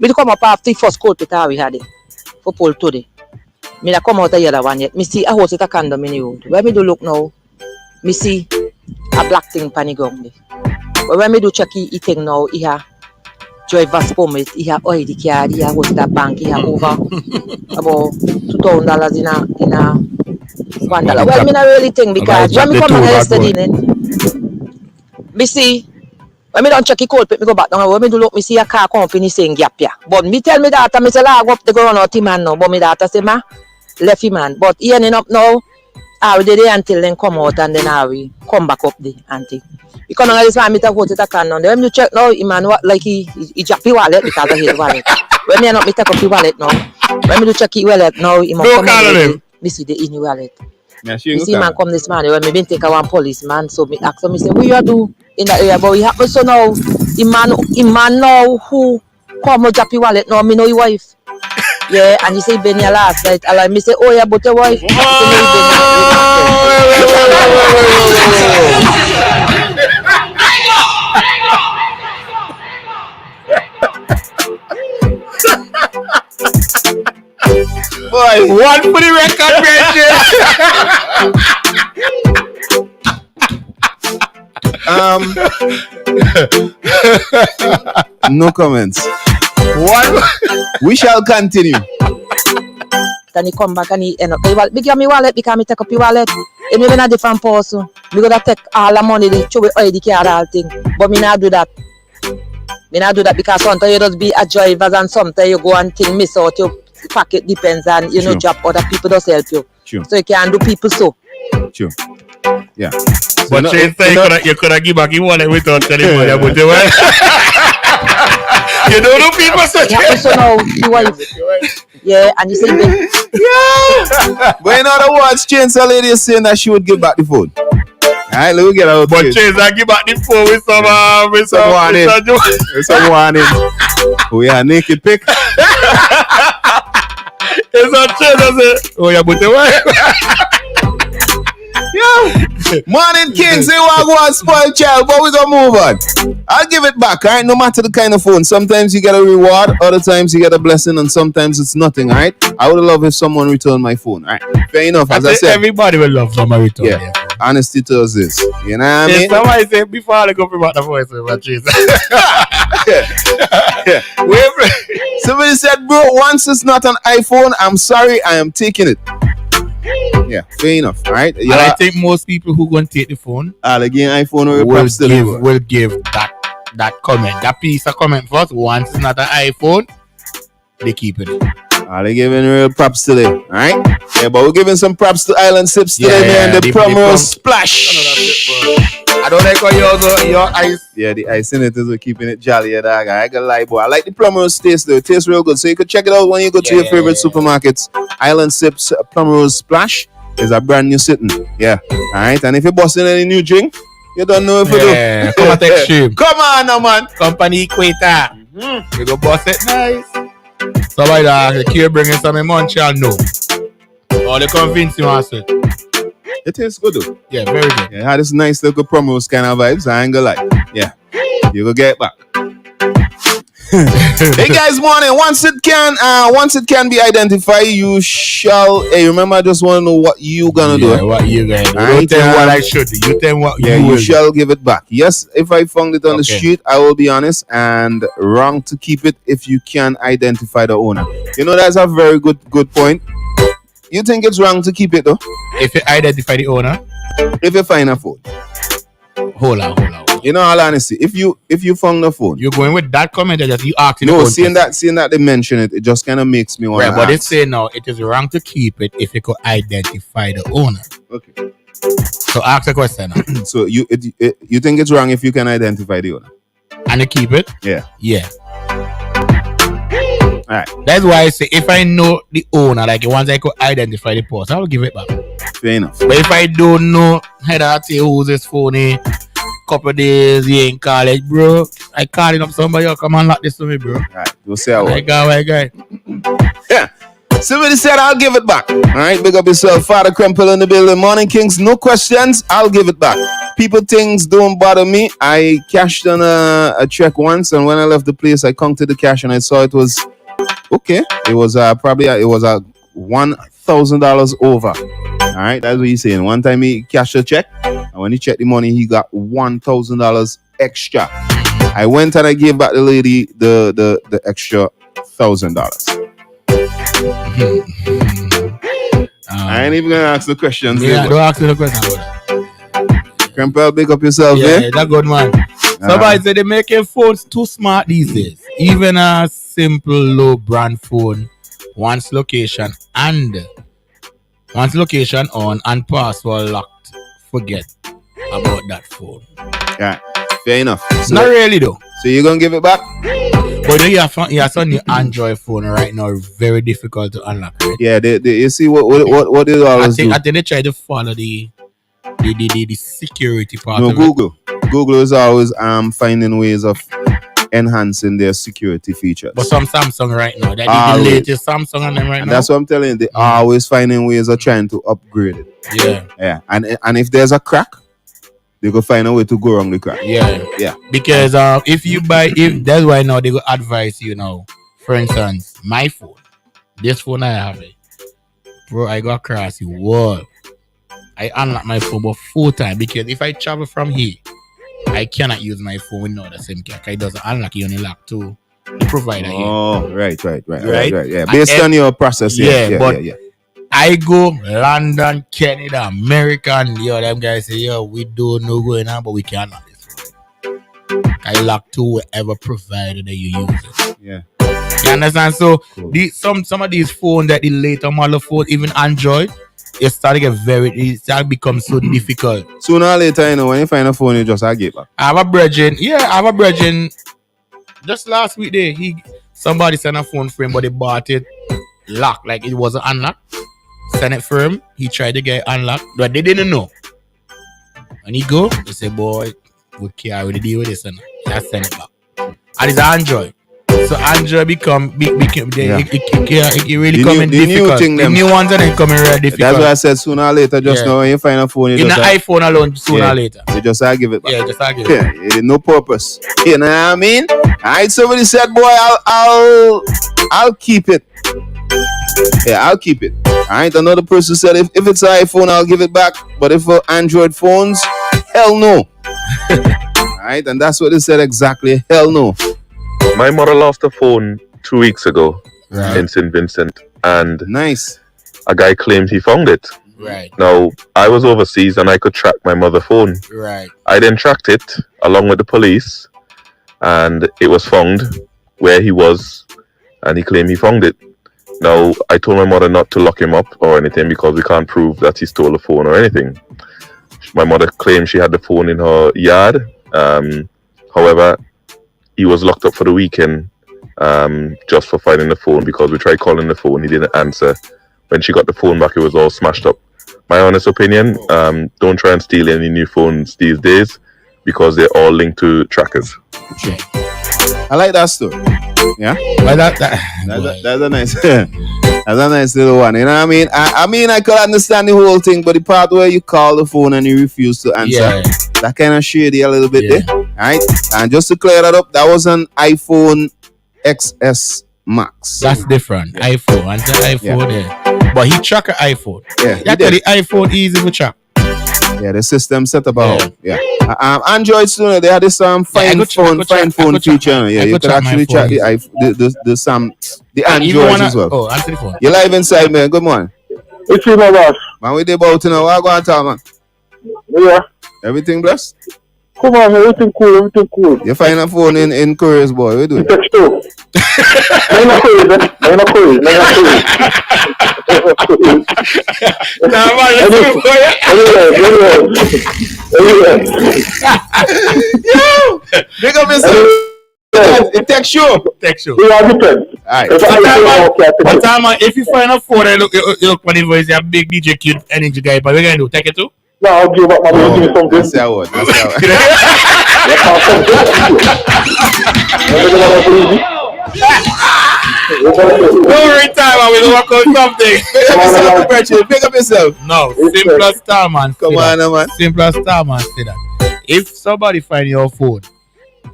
[SPEAKER 8] Me to come up after the first coat that we had it for pull today. Me da come out the other one yet. Me see a horse with a condom in the road. Where me do look now, me see a black thing pan the ground there. But when me do check he thing now, he have driver's permit, he have oil the car, he have host that bank, he have over about $2,000 in a $1. Well, me not really think because when me come on yesterday, me see when me don't check the code, me go back down. When me do look, me see a car company saying gap here. But me tell me that me say la go up the ground out him man now. But me daughter say ma left him man. But he ending up now. I will there until then come out and then I will come back up there auntie. Because now this man me take out it a can on. When you check now, he man like he drop his wallet because of his wallet. When me not me take up his wallet now. When me do check his wallet now, he must come out. Me see the in wallet.
[SPEAKER 1] Yeah,
[SPEAKER 8] me see man come this morning when me been take a one policeman. So me ask him, me say, what you do in that area? But he happen so now, the man now who come out drop his wallet now, me know your wife. Yeah, and he say been here last night. And like me say, oh yeah, but your wife.
[SPEAKER 3] Boy, one for the record,
[SPEAKER 1] No comments.
[SPEAKER 3] One.
[SPEAKER 1] We shall continue.
[SPEAKER 8] Then he come back and he end up. He give me wallet because me take up your wallet. And me in a different person. Me gonna take all the money, they throw it all the car, all thing. But me not do that. Me not do that because sometimes you just be a driver and sometimes you go and thing miss out your pocket depends and you know job other people just help you.
[SPEAKER 1] True.
[SPEAKER 8] So you can do people so.
[SPEAKER 1] True. Yeah. So
[SPEAKER 3] But you could have give back your wallet without telling him about the way. You don't know people such.
[SPEAKER 8] Yeah, so now your wife. Yeah, and you say
[SPEAKER 1] yeah. But in other words, Chainsaw Lady is saying that she would give back the phone. Alright, let me get out.
[SPEAKER 3] But Chainsaw give back the phone with some
[SPEAKER 1] warning. With some warning. We are naked pic.
[SPEAKER 3] It's a Chainsaw say, oh yeah, but the way.
[SPEAKER 1] Yo, morning King, say what go on spoil child, but we gonna move on. I'll give it back, alright? No matter the kind of phone. Sometimes you get a reward, other times you get a blessing, and sometimes it's nothing, alright? I would love if someone returned my phone, alright? Fair enough, as I said.
[SPEAKER 3] Everybody will love someone return.
[SPEAKER 1] Yeah. Honesty tells this. You know what I mean?
[SPEAKER 3] Somebody say before I go about the voice with my cheese.
[SPEAKER 1] Somebody said, bro, once it's not an iPhone, I'm sorry, I am taking it. Yeah, fair enough. All right.
[SPEAKER 3] And I think most people who going to take the phone
[SPEAKER 1] again iPhone
[SPEAKER 3] will give that comment, that piece of comment first. Once it's not an iPhone, they keep it.
[SPEAKER 1] They're giving real props today. All right. Yeah, but we're giving some props to Island Sips today, man. The promo splash.
[SPEAKER 3] I don't like how your ice.
[SPEAKER 1] Yeah, the ice in it is keeping it jolly, dog. I ain't gonna lie, boy. I like the Plumrose taste though. It tastes real good. So you could check it out when you go to your favorite supermarkets. Island Sips Plumrose Splash is a brand new sitting. Yeah. Alright. And if you're busting any new drink, you don't know if you do.
[SPEAKER 3] Come on, extreme.
[SPEAKER 1] Come on now, man.
[SPEAKER 3] Company Equator. You go bust it nice. Somebody that care bringing some in Montreal, no. Or they convince you answer.
[SPEAKER 1] It tastes good though.
[SPEAKER 3] Yeah, very good.
[SPEAKER 1] Yeah, it had this nice little promos kind of vibes. I ain't gonna lie. Yeah. You go get back. Hey guys, morning. Once it can be identified, you shall. Hey, remember, I just want to know what you gonna do.
[SPEAKER 3] What you gonna do? You tell what I should do. You tell what
[SPEAKER 1] you shall give it back. Yes, if I found it on the street, I will be honest, and wrong to keep it if you can identify the owner. You know, that's a very good point. You think it's wrong to keep it though?
[SPEAKER 3] If you identify the owner?
[SPEAKER 1] If you find a phone.
[SPEAKER 3] Hold on.
[SPEAKER 1] You know, all honesty, if you found the phone,
[SPEAKER 3] you're going with that comment that you asked.
[SPEAKER 1] No, seeing that they mention it, it just kind of makes me want.
[SPEAKER 3] Right, but they say now it is wrong to keep it if you could identify the owner.
[SPEAKER 1] Okay.
[SPEAKER 3] So ask a question now.
[SPEAKER 1] So you think it's wrong if you can identify the owner?
[SPEAKER 3] And you keep it?
[SPEAKER 1] Yeah.
[SPEAKER 3] Yeah.
[SPEAKER 1] All right.
[SPEAKER 3] That's why I say if I know the owner, like once I could identify the person, I will give it back.
[SPEAKER 1] Fair enough.
[SPEAKER 3] But if I don't know, I'd say who's this phone? Couple days, he ain't call it, bro. I calling up somebody, come and lock this to me, bro.
[SPEAKER 1] Alright, we'll see how
[SPEAKER 3] my guy.
[SPEAKER 1] Yeah. Somebody said I'll give it back. Alright, big up yourself. Father Crumple in the building. Morning Kings, no questions. I'll give it back. people things don't bother me. I cashed on a check once, and when I left the place, I counted the cash and I saw it was okay. It was probably it was a $1,000 over. All right, that's what he's saying. One time he cashed a check, and when he checked the money, he got $1,000 extra. I went and I gave back the lady the extra $1,000. I ain't even gonna ask the questions.
[SPEAKER 3] Yeah, don't ask me the question about that.
[SPEAKER 1] Krempel, big up yourself,
[SPEAKER 3] yeah, that's good, man. Somebody said they're making phones too smart these days. Even a simple low brand phone, once location on and password locked, forget about that phone.
[SPEAKER 1] Yeah, fair enough. So,
[SPEAKER 3] not really though.
[SPEAKER 1] So you're gonna give it back?
[SPEAKER 3] But you have some new Android phone right now, very difficult to unlock. Right?
[SPEAKER 1] Yeah, you see what they always do.
[SPEAKER 3] I think they try to follow the security part.
[SPEAKER 1] No,
[SPEAKER 3] of
[SPEAKER 1] Google is always finding ways of enhancing their security features.
[SPEAKER 3] But some Samsung right now, that the latest Samsung on them right now.
[SPEAKER 1] That's what I'm telling you. They are always finding ways of trying to upgrade it. Yeah. And if there's a crack, they go find a way to go around the crack. Yeah.
[SPEAKER 3] Because if that's why now they go advise you now. For instance, my phone, this phone I have, bro, I go across the world. I unlock my phone about 4 times because if I travel from here, I cannot use my phone with no other SIM card. It doesn't unlock, you only lock to the provider here.
[SPEAKER 1] Oh, right. Yeah, based on your process. Yeah.
[SPEAKER 3] I go London, Canada, America, and them guys say, we don't know going on, but we can't lock this phone. I lock to whatever provider that you use it.
[SPEAKER 1] Yeah.
[SPEAKER 3] You understand? So cool. Some of these phones that the later model phone, even Android, it start to become so difficult.
[SPEAKER 1] Sooner or later, when you find a phone, you just give back.
[SPEAKER 3] I have a brethren. Just last week somebody sent a phone for him, but they bought it locked, like it wasn't unlocked. Send it for him. He tried to get it unlocked, but they didn't know. And he go, they say, boy, we carry the deal with this, and I send it back. And it's Android. So Android become it really coming difficult. The new ones are then coming really difficult.
[SPEAKER 1] That's why I said sooner or later. Just now when you find a phone,
[SPEAKER 3] in the iPhone alone, sooner or later.
[SPEAKER 1] You just give it back.
[SPEAKER 3] Yeah, just give it back.
[SPEAKER 1] No purpose. You know what I mean? Alright, somebody said, boy, I'll keep it. Yeah, I'll keep it. Alright, another person said if it's an iPhone, I'll give it back. But if for Android phones, hell no. Alright, and that's what they said exactly. Hell no.
[SPEAKER 9] My mother lost a phone 2 weeks ago in St. Vincent, and
[SPEAKER 1] nice.
[SPEAKER 9] A guy claimed he found it.
[SPEAKER 3] Right.
[SPEAKER 9] Now, I was overseas and I could track my mother's phone.
[SPEAKER 3] Right.
[SPEAKER 9] I then tracked it along with the police, and it was found where he was, and he claimed he found it. Now, I told my mother not to lock him up or anything because we can't prove that he stole the phone or anything. My mother claimed she had the phone in her yard. However, he was locked up for the weekend just for finding the phone because we tried calling the phone. He didn't answer. When she got the phone back, it was all smashed up. My honest opinion, don't try and steal any new phones these days because they're all linked to trackers.
[SPEAKER 1] Okay. I like that story. Yeah? That's a nice that's a nice little one. You know what I mean? I mean, I could understand the whole thing, but the part where you call the phone and you refuse to answer, that kind of shady a little bit there. Alright? And just to clear that up, that was an iPhone XS Max.
[SPEAKER 3] That's different. iPhone. And the iPhone there. But he track an iPhone.
[SPEAKER 1] Yeah.
[SPEAKER 3] That's the iPhone easy to track.
[SPEAKER 1] Yeah, the system set up home. Yeah. Android sooner they had this find phone feature. Yeah, you can actually track the Android as well.
[SPEAKER 3] Oh, answer the phone.
[SPEAKER 1] You're live inside, man. Good morning.
[SPEAKER 10] What's your boss?
[SPEAKER 1] Man, we did about now. What going on, man?
[SPEAKER 10] Yeah.
[SPEAKER 1] Everything blessed?
[SPEAKER 10] Come on, man. Everything cool.
[SPEAKER 1] You find a phone in Korea's, boy. What do you do?
[SPEAKER 10] Text too. I'm not cool.
[SPEAKER 3] Nah, man,
[SPEAKER 1] Yo! Big up yourself. It text you.
[SPEAKER 10] Alright.
[SPEAKER 3] But time, if you find a phone and look funny voice, you have big DJ cute energy guy, but we're gonna do take it too?
[SPEAKER 10] No, I'll give up my money. Give me something.
[SPEAKER 1] That's how it.
[SPEAKER 3] Don't worry, time. will work out something.
[SPEAKER 1] Pick up yourself, Bridget. Pick up yourself.
[SPEAKER 3] No, simple Starman.
[SPEAKER 1] Come on, man.
[SPEAKER 3] Simple Starman say that. If somebody find your phone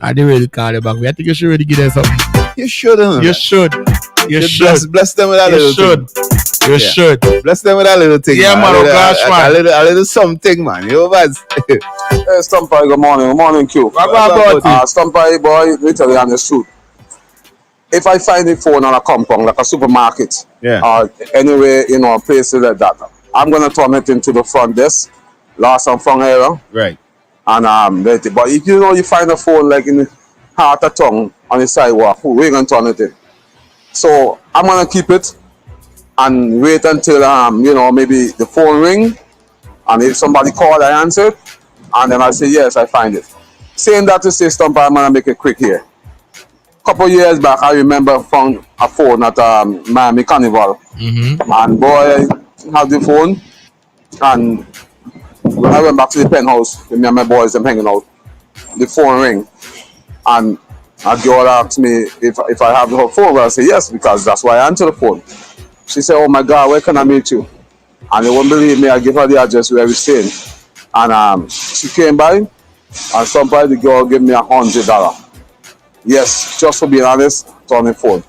[SPEAKER 3] and they really call you back, I think you should really give them something.
[SPEAKER 1] You shouldn't.
[SPEAKER 3] You should. You should.
[SPEAKER 1] Bless them with a little thing.
[SPEAKER 3] You should.
[SPEAKER 1] Bless them with a little thing.
[SPEAKER 3] Yeah, man.
[SPEAKER 1] A little something, man. You know what?
[SPEAKER 11] Hey, Stumpy, good morning. Good morning, Q.
[SPEAKER 3] What about
[SPEAKER 11] Stumpy, boy, let me tell you on the truth. If I find a phone on a compound, like a supermarket, or anywhere, places like that, I'm going to turn it into the front desk, last and front area.
[SPEAKER 1] Right.
[SPEAKER 11] And let it. But if you find a phone like in the heart of tongue on the sidewalk, we're going to turn it in. So I'm going to keep it and wait until, maybe the phone ring. And if somebody call, I answer it. And then I say, yes, I find it. Saying that to say, Stumpy, I'm going to make it quick here. Couple years back, I remember found a phone at Miami Carnival. Mm-hmm. And boy, I had the phone. And when I went back to the penthouse, with me and my boys, I'm hanging out, the phone ring. And a girl asked me if I have her phone. Well, I say yes, because that's why I answer the phone. She said, oh my God, where can I meet you? And they won't believe me, I give her the address where we're staying. And she came by, and somebody, the girl gave me $100. Yes, just for being honest, on the phone.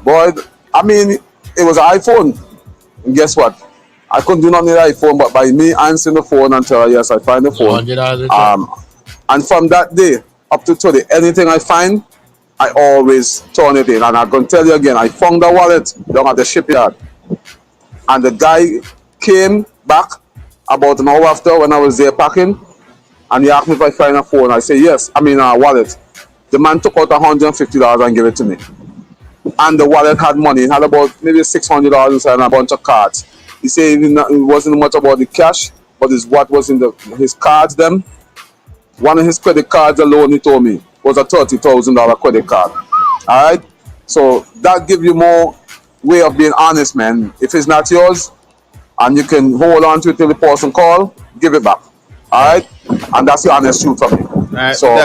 [SPEAKER 11] Boy, I mean, it was an iPhone. And guess what? I couldn't do nothing with the iPhone, but by me answering the phone and tell her, yes, I find the phone. And from that day up to today, anything I find, I always turn it in. And I'm going to tell you again, I found a wallet down at the shipyard. And the guy came back about an hour after when I was there packing. And he asked me if I find a phone. I said, yes, a wallet. The man took out $150 and gave it to me. And the wallet had money. It had about maybe $600 inside and a bunch of cards. He said it wasn't much about the cash, but it's what was in his cards them. One of his credit cards alone, he told me, was a $30,000 credit card. All right? So that gives you more way of being honest, man. If it's not yours and you can hold on to it till the person call, give it back. All right? And that's the honest truth for me.
[SPEAKER 1] Right,
[SPEAKER 11] so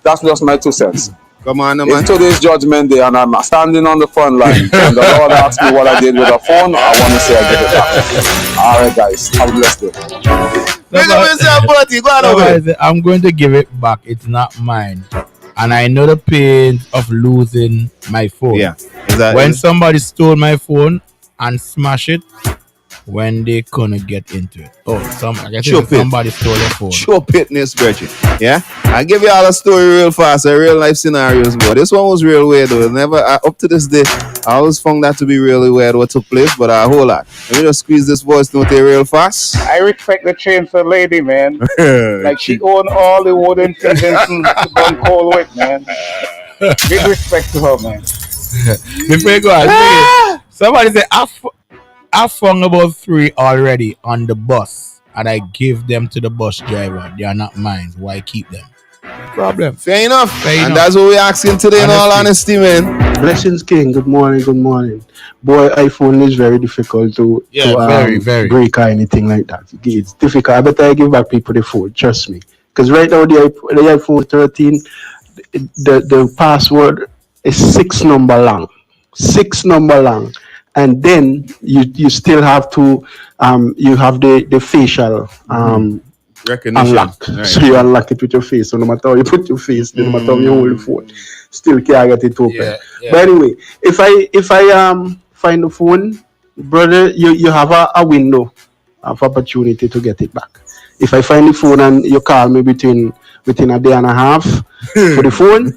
[SPEAKER 11] that's just my 2 cents.
[SPEAKER 1] Come on, man.
[SPEAKER 11] It's today's judgment day, and I'm standing on the front line. And the Lord asked me what I did with the phone. I want to say I give it back. All right, guys. Have a blessed day.
[SPEAKER 3] I'm going to give it back. It's not mine. And I know the pain of losing my phone.
[SPEAKER 1] Yeah, exactly.
[SPEAKER 3] When somebody stole my phone and smashed it, when they couldn't get into it. Somebody stole their phone.
[SPEAKER 1] Show pitness, Bridget. Yeah? I'll give you all a story real fast, real life scenarios, but this one was real weird though. Never up to this day, I always found that to be really weird what took place, but a whole lot. Let me just squeeze this voice note here real fast.
[SPEAKER 6] I respect the chainsaw lady, man. Like she owned all the wooden things to burn coal with, man. Big respect to her, man.
[SPEAKER 3] Before you go on, somebody say I found about 3 already on the bus, and I give them to the bus driver. They are not mine. Why keep them? Problem.
[SPEAKER 1] Fair enough. That's what we're asking today, in all honesty, man.
[SPEAKER 12] Blessings, King. Good morning. Good morning. Boy, iPhone is very difficult to
[SPEAKER 3] very
[SPEAKER 12] break or anything like that. It's difficult. I better give back people the phone. Trust me. Because right now, the iPhone 13, the password is 6 number long. 6 number long. And then you still have to you have the facial
[SPEAKER 1] recognition
[SPEAKER 12] unlock. Right. So you unlock it with your face. So no matter how you put your face, no matter how you hold the phone, still can't get it open.
[SPEAKER 3] Yeah.
[SPEAKER 12] But anyway, if I find the phone, brother, you have a window of opportunity to get it back. If I find the phone and you call me within a day and a half for the phone,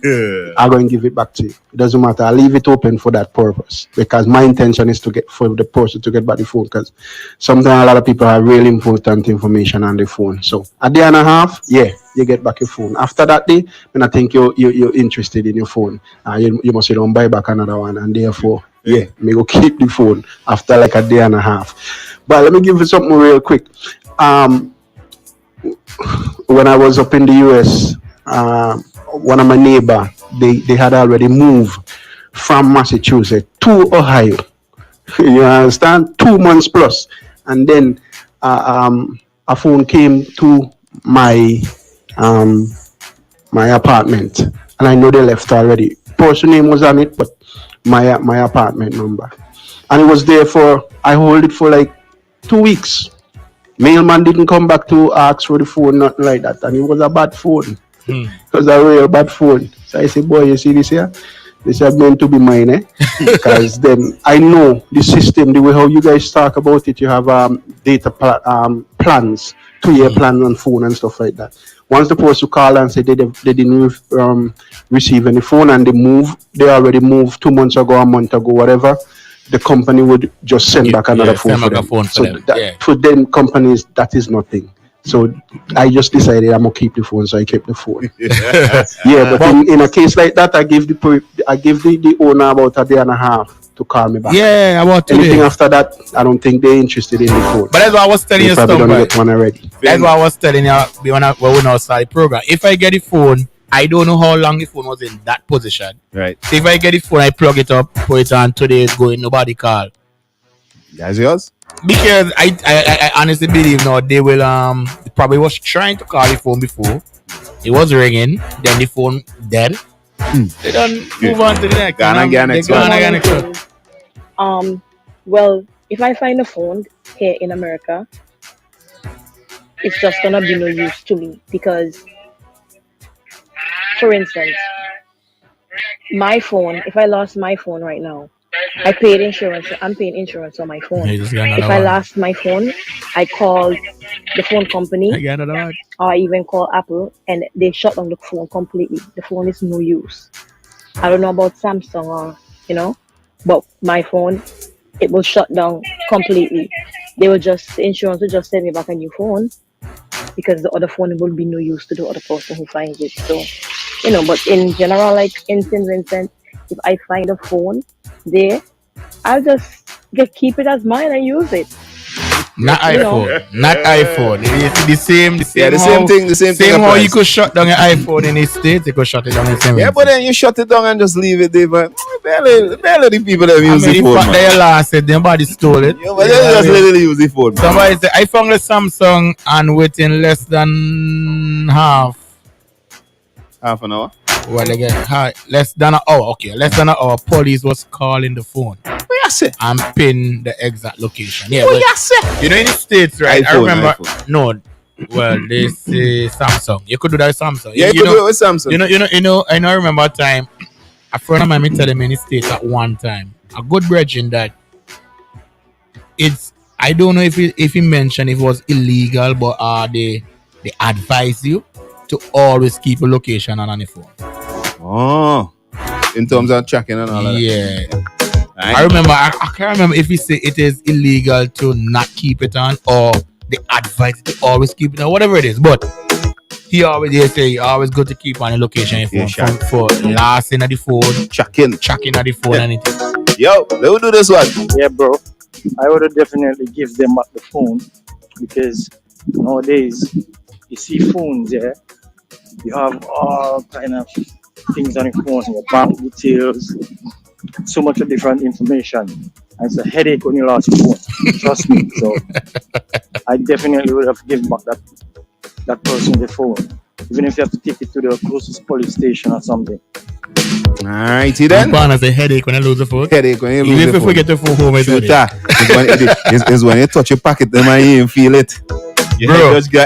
[SPEAKER 12] I'm going to give it back to you. It doesn't matter. I'll leave it open for that purpose because my intention is for the person to get back the phone because sometimes a lot of people have really important information on the phone. So a day and a half, you get back your phone. After that day, then I think you're interested in your phone. You must don't buy back another one, and therefore, me go keep the phone after like a day and a half. But let me give you something real quick. When I was up in the US, one of my neighbor, they had already moved from Massachusetts to Ohio. You understand? 2 months plus. And then a phone came to my apartment. And I know they left already. Person name was on it, but my apartment number. and it was there for, I hold it for like 2 weeks. Mailman didn't come back to ask for the phone, nothing like that, and it was a bad phone. It was a real bad phone. So I said, boy, you see this here? This is meant to be mine, eh? Because then I know the system, the way how you guys talk about it, you have data plans, 2-year plans on phone and stuff like that. Once the person call and say they didn't receive any phone and they already moved 2 months ago, a month ago, whatever, the company would just send back another phone for them. For them companies, that is nothing. So I just decided I'm gonna keep the phone, so I kept the phone. Yeah, but in a case like that, I give the owner about a day and a half to call me back.
[SPEAKER 3] Yeah, about
[SPEAKER 12] anything after that, I don't think they're interested in the phone.
[SPEAKER 3] But that's what I was telling you,
[SPEAKER 12] probably don't get one already.
[SPEAKER 3] That's what I was telling you when we now start the program. If I get the phone, I don't know how long the phone was in that position.
[SPEAKER 1] Right.
[SPEAKER 3] So if I get the phone, I plug it up, put it on, today it's going, nobody call.
[SPEAKER 1] That's yours?
[SPEAKER 3] Because I honestly believe now they will probably was trying to call the phone before. It was ringing, then the phone dead. They don't move on to the next.
[SPEAKER 5] Well, if I find a phone here in America, it's just gonna be no use to me because, for instance, my phone, if I lost my phone right now, I paid insurance. I'm paying insurance on my phone. If I lost my phone, I called the phone company or I even call Apple and they shut down the phone completely. The phone is no use. I don't know about Samsung or, but my phone, it will shut down completely. The insurance will just send me back a new phone because the other phone will be no use to the other person who finds it. So, but in general, like in St. Vincent, if I find a phone there, I'll just keep it as mine and use it.
[SPEAKER 3] Not iPhone. Not iPhone. It's the same
[SPEAKER 1] thing. The same thing.
[SPEAKER 3] How you could shut down your iPhone in the States, you could shut it down in the same.
[SPEAKER 1] Yeah, but then you shut it down and just leave it there. But barely the people that use the phone.
[SPEAKER 3] They lost it, somebody stole it.
[SPEAKER 1] Yeah, but they just let it use the phone.
[SPEAKER 3] Somebody said, I found a Samsung and within less than half
[SPEAKER 1] an hour?
[SPEAKER 3] Well, again, less than an hour. Okay, less than an hour. Police was calling the phone and pin the exact location. Yeah, but, in the States, right?
[SPEAKER 1] iPhone,
[SPEAKER 3] I remember.
[SPEAKER 1] iPhone.
[SPEAKER 3] No, well, they say Samsung. You could do that with Samsung.
[SPEAKER 1] Yeah, you could do it with Samsung.
[SPEAKER 3] I remember a time. A friend of mine telling me in the States at one time. A good brethren that it's. I don't know if he mentioned if it was illegal, but they advise you to always keep a location on the phone.
[SPEAKER 1] Oh, in terms of tracking and all of that.
[SPEAKER 3] Yeah. Right. I remember, I can't remember if he said it is illegal to not keep it on or they advise to always keep it on, whatever it is. But he always say you always go to keep on the location your phone for last in at the phone, tracking at the phone and anything.
[SPEAKER 1] Yo, let's do this one.
[SPEAKER 13] Yeah, bro. I would definitely give them back the phone because nowadays you see phones, yeah. You have all kind of things on your phone, your bank details, so much of different information. And it's a headache when you lost your phone. Trust me. So I definitely would have given back that person the phone. Even if you have to take it to the closest police station or something.
[SPEAKER 1] Alrighty then.
[SPEAKER 3] Ban as a headache when I lose the phone.
[SPEAKER 1] Headache when you lose
[SPEAKER 3] even
[SPEAKER 1] the
[SPEAKER 3] if
[SPEAKER 1] phone.
[SPEAKER 3] we get the phone home,
[SPEAKER 1] it's when you touch your pocket, then you even feel it.
[SPEAKER 3] Bro, you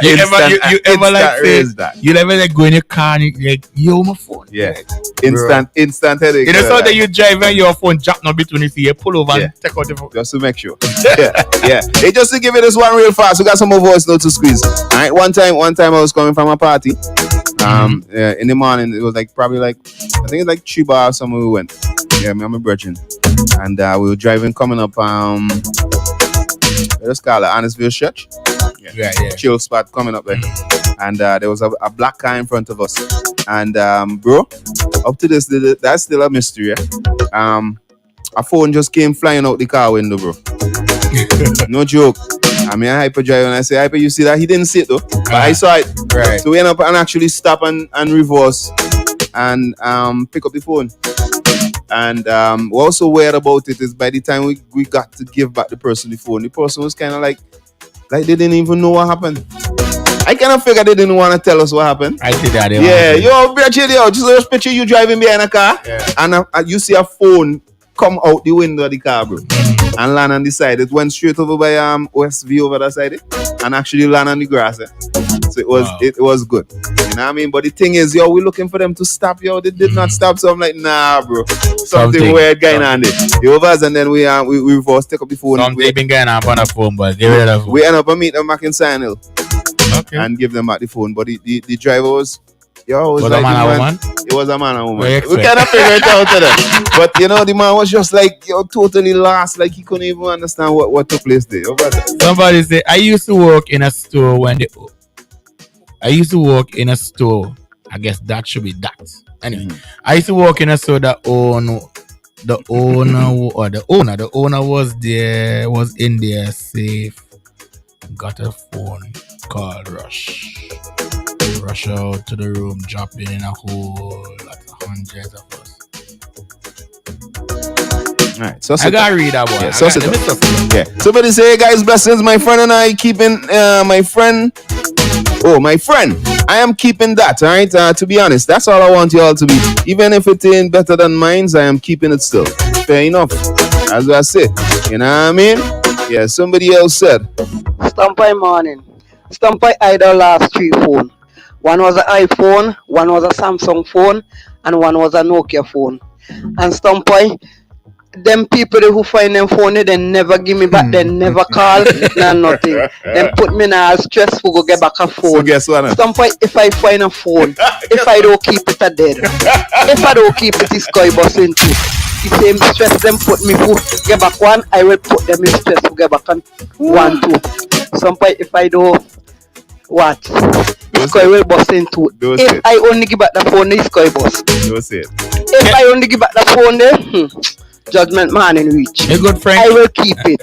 [SPEAKER 3] ever like go in your car and you like, yo, my phone.
[SPEAKER 1] Yeah. Instant headache.
[SPEAKER 3] You know something you drive and your phone jump now between you see you pull over and take out the phone.
[SPEAKER 1] Just to make sure. yeah. Hey, just to give it this one real fast. We got some more voice notes to squeeze. Alright, one time I was coming from a party. In the morning it was probably I think it's like Chiba or somewhere we went. Yeah, me and my brethren. And we were driving coming up let's call it Honnestville Church.
[SPEAKER 3] Yeah.
[SPEAKER 1] Chill spot coming up there. And there was a black car in front of us. And bro, up to this, that's still a mystery. A phone just came flying out the car window, bro. No joke. I mean, I hyper drive and I say, hyper, you see that? He didn't see it though. But I saw it.
[SPEAKER 3] Right.
[SPEAKER 1] So we end up and actually stop and reverse and pick up the phone. And what's also weird about it is by the time we got to give back the person the person was kind of like they didn't even know what happened. I kind of figured they didn't want to tell us what happened.
[SPEAKER 3] I did that.
[SPEAKER 1] Yeah, yo, just picture you driving behind a car and you see a phone come out the window of the car, bro. and land on the side. It went straight over by OSV over that side, and actually land on the grass. So it was good. You know what I mean? But the thing is, yo, we're looking for them to stop, yo. They did not stop. So I'm like, nah, bro. Something weird going on there. The overs, and then we reverse, take up the phone.
[SPEAKER 3] Something been going on the phone, but get rid of the phone.
[SPEAKER 1] We end up meet them back in Sign Hill. Okay. And give them back the phone. But the driver was, yo, was like,
[SPEAKER 3] a man and woman?
[SPEAKER 1] It was a man and woman. We kind of figured it out today. But you know, the man was just like, yo, totally lost. Like he couldn't even understand what took place there.
[SPEAKER 3] Somebody said, I used to work in a store I guess that should be that. Anyway, I used to work in a store that the owner was in there safe. Got a phone called Rush out to the room, dropping in a whole lot of hundreds of us.
[SPEAKER 1] All right, so
[SPEAKER 3] I gotta read that one.
[SPEAKER 1] Yeah. Somebody say, hey guys, blessings. My friend and I keeping my friend. I am keeping that. All right. To be honest, that's all I want you all to be. Even if it ain't better than mine, I am keeping it still. Fair enough. As I said, you know what I mean? Yeah. Somebody else said.
[SPEAKER 14] Stumpy morning. Stumpy either last 3 phone. One was an iPhone, one was a Samsung phone, and one was a Nokia phone. And Stumpy, them people who find them phone, they never give me back, they never call, nothing. Then put me in a stress for go get back a phone.
[SPEAKER 1] So guess what?
[SPEAKER 14] Stumpy, if I find a phone, if I don't keep it, I dead. If I don't keep it, it's sky busting too. The same stress them put me for get back one, I will put them in stress for get back on 1, 2. Stumpy, if I don't, what? Sky will bust into. If I only give back the phone, it's sky bust. If I only give back the phone, judgment man in reach.
[SPEAKER 3] My good friend,
[SPEAKER 14] I will keep it.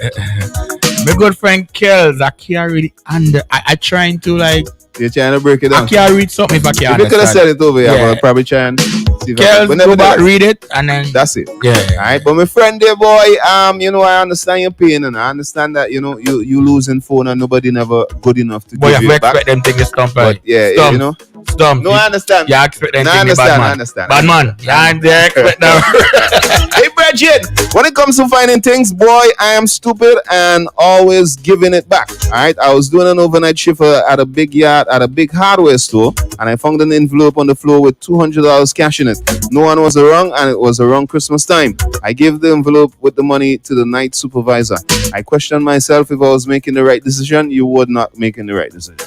[SPEAKER 3] My good friend Kells, I can't really I trying to like.
[SPEAKER 1] You're trying to break it down.
[SPEAKER 3] I can't read something if I can't.
[SPEAKER 1] If you could have said it over here, I'll probably try and see if
[SPEAKER 3] Kells, go back, read it, and then
[SPEAKER 1] that's it.
[SPEAKER 3] Yeah.
[SPEAKER 1] All right, but my friend there, boy, you know, I understand your pain, and I understand that you losing phone and nobody never good enough to give you back.
[SPEAKER 3] Expect them thing to stump.
[SPEAKER 1] But yeah,
[SPEAKER 3] stump.
[SPEAKER 1] You know.
[SPEAKER 3] Stump.
[SPEAKER 1] No, I understand.
[SPEAKER 3] You expect them
[SPEAKER 1] no,
[SPEAKER 3] thing to bad man.
[SPEAKER 1] I understand.
[SPEAKER 3] Bad man. Yeah, expect them.
[SPEAKER 1] Hey, Bridget, when it comes to finding things, boy, I am stupid and always giving it back. All right, I was doing an overnight shift at a big hardware store, and I found an envelope on the floor with $200 cash in it. No one was around, and it was around Christmas time. I gave the envelope with the money to the night supervisor. I questioned myself if I was making the right decision. You were not making the right decision.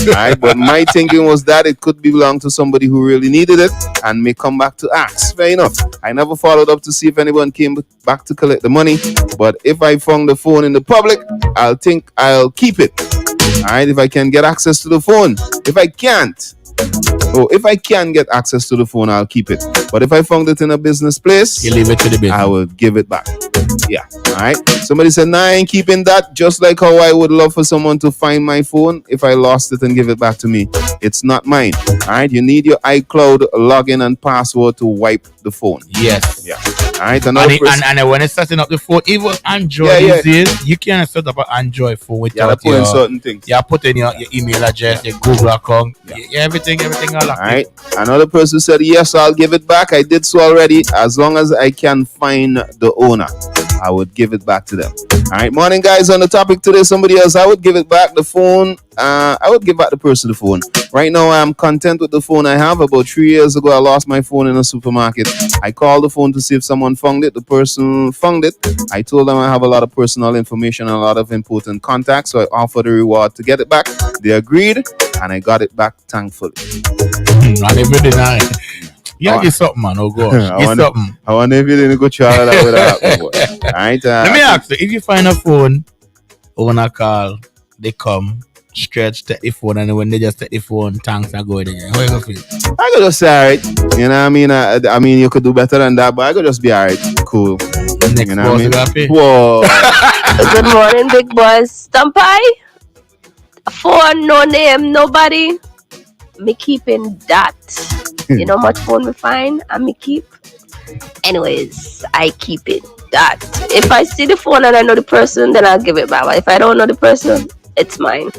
[SPEAKER 1] All right, but my thinking was that it could belong to somebody who really needed it and may come back to ask. Fair enough. I never followed up to see if anyone came back to collect the money, but if I found the phone in the public, I'll keep it. All right, if I can get access to the phone. If I can get access to the phone, I'll keep it. But if I found it in a business place,
[SPEAKER 3] you leave it to the business.
[SPEAKER 1] I will give it back. Yeah. All right. Somebody said, nah, I ain't keeping that. Just like how I would love for someone to find my phone if I lost it and give it back to me. It's not mine. All right. You need your iCloud login and password to wipe the phone.
[SPEAKER 3] Yes.
[SPEAKER 1] Yeah. All right.
[SPEAKER 3] And when it's setting up the phone, even Android these days, you can't set up an Android phone without
[SPEAKER 1] put in certain things.
[SPEAKER 3] You put in your email address, your Google account, everything all
[SPEAKER 1] right. Another person said, yes, I'll give it back. I did so already. As long as I can find the owner, I would give it back to them. All right. Morning, guys. On the topic today, somebody else, I would give it back the phone. I would give back the person the phone. Right now, I'm content with the phone I have. About 3 years ago, I lost my phone in a supermarket. I called the phone to see if someone found it. The person found it. I told them I have a lot of personal information and a lot of important contacts, so I offered a reward to get it back. They agreed, and I got it back, thankfully.
[SPEAKER 3] Not every day. Yeah, get something, man. Oh, gosh. Something.
[SPEAKER 1] I wonder if you didn't go try that with that. All right.
[SPEAKER 3] Let me ask you, if you find a phone, owner call, they come, stretch, take the phone, and when they just take the phone, thanks are going again. How you going to feel?
[SPEAKER 1] I could just say, all right. You know what I mean? I mean, you could do better than that, but I could just be all right. Cool.
[SPEAKER 3] Next, you know what I mean?
[SPEAKER 1] Whoa.
[SPEAKER 15] Good morning, big boys. Stumpy? Phone, no name, nobody. Me keeping that. You know how much phone we find and me keep? Anyways, I keep it. That. If I see the phone and I know the person, then I'll give it back. But if I don't know the person, it's mine.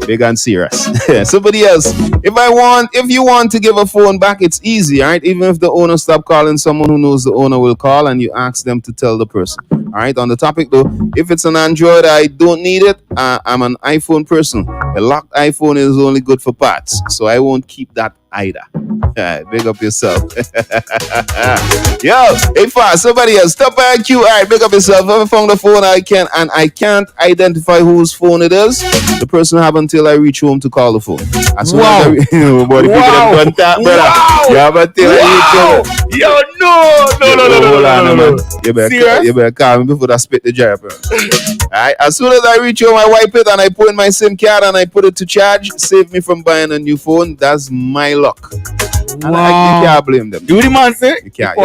[SPEAKER 1] Big and serious. Somebody else. If you want to give a phone back, it's easy, all right? Even if the owner stop calling, someone who knows the owner will call and you ask them to tell the person. All right, on the topic though, if it's an Android, I don't need it. I'm an iPhone person. A locked iPhone is only good for parts, so I won't keep that either. Big up yourself. Yo, hey fast, somebody else. Stop by IQ. All right, big up yourself. If I found the phone I can't identify whose phone it is, the person have until I reach home to call the phone. As soon as
[SPEAKER 3] Wow.
[SPEAKER 1] contact, brother.
[SPEAKER 3] Wow.
[SPEAKER 1] You have until I reach home.
[SPEAKER 3] Yo, no.
[SPEAKER 1] Hold on, man.
[SPEAKER 3] Serious?
[SPEAKER 1] You better call me before I spit the jar, bro. Alright, as soon as I reach home, I wipe it and I put in my SIM card and I put it to charge. Save me from buying a new phone. That's my luck. And you can't blame them.
[SPEAKER 3] Do the man say?
[SPEAKER 1] You can't.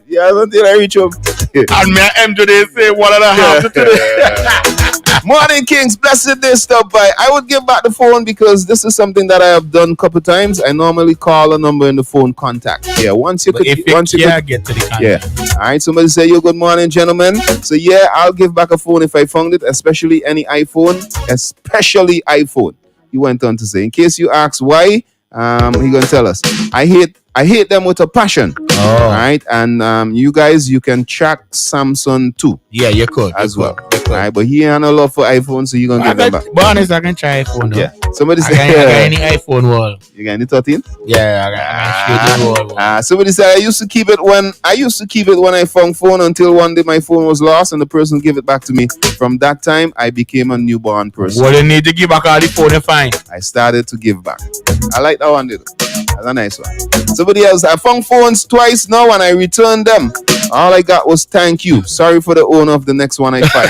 [SPEAKER 1] You have until I reach home.
[SPEAKER 3] And me and M today say 1.5 today.
[SPEAKER 1] Morning Kings, blessed day stop by. I would give back the phone because this is something that I have done a couple times. I normally call a number in the phone contact. Yeah, once you
[SPEAKER 3] Get to the contact.
[SPEAKER 1] Yeah. All right, somebody say, yo, good morning, gentlemen. So yeah, I'll give back a phone if I found it, especially any iPhone, especially iPhone. He went on to say, in case you ask why, he gonna tell us. I hate them with a passion.
[SPEAKER 3] Oh.
[SPEAKER 1] All right, and you guys, you can track Samsung too.
[SPEAKER 3] Yeah, you could
[SPEAKER 1] as well. All right, but he ain't no love for iPhone, so you gonna give them back.
[SPEAKER 3] But honest, I can try iPhone.
[SPEAKER 1] Yeah. Somebody
[SPEAKER 3] I got any iPhone wall.
[SPEAKER 1] You got any 13?
[SPEAKER 3] Yeah, I got wall.
[SPEAKER 1] Somebody said I used to keep it when I found phone until one day my phone was lost and the person gave it back to me. From that time, I became a newborn person.
[SPEAKER 3] Well, you need to give back all the phone you find.
[SPEAKER 1] I started to give back. I like that one, dude. That's a nice one. Somebody else, I found phones twice now and I returned them. All I got was thank you. Sorry for the owner of the next one I find.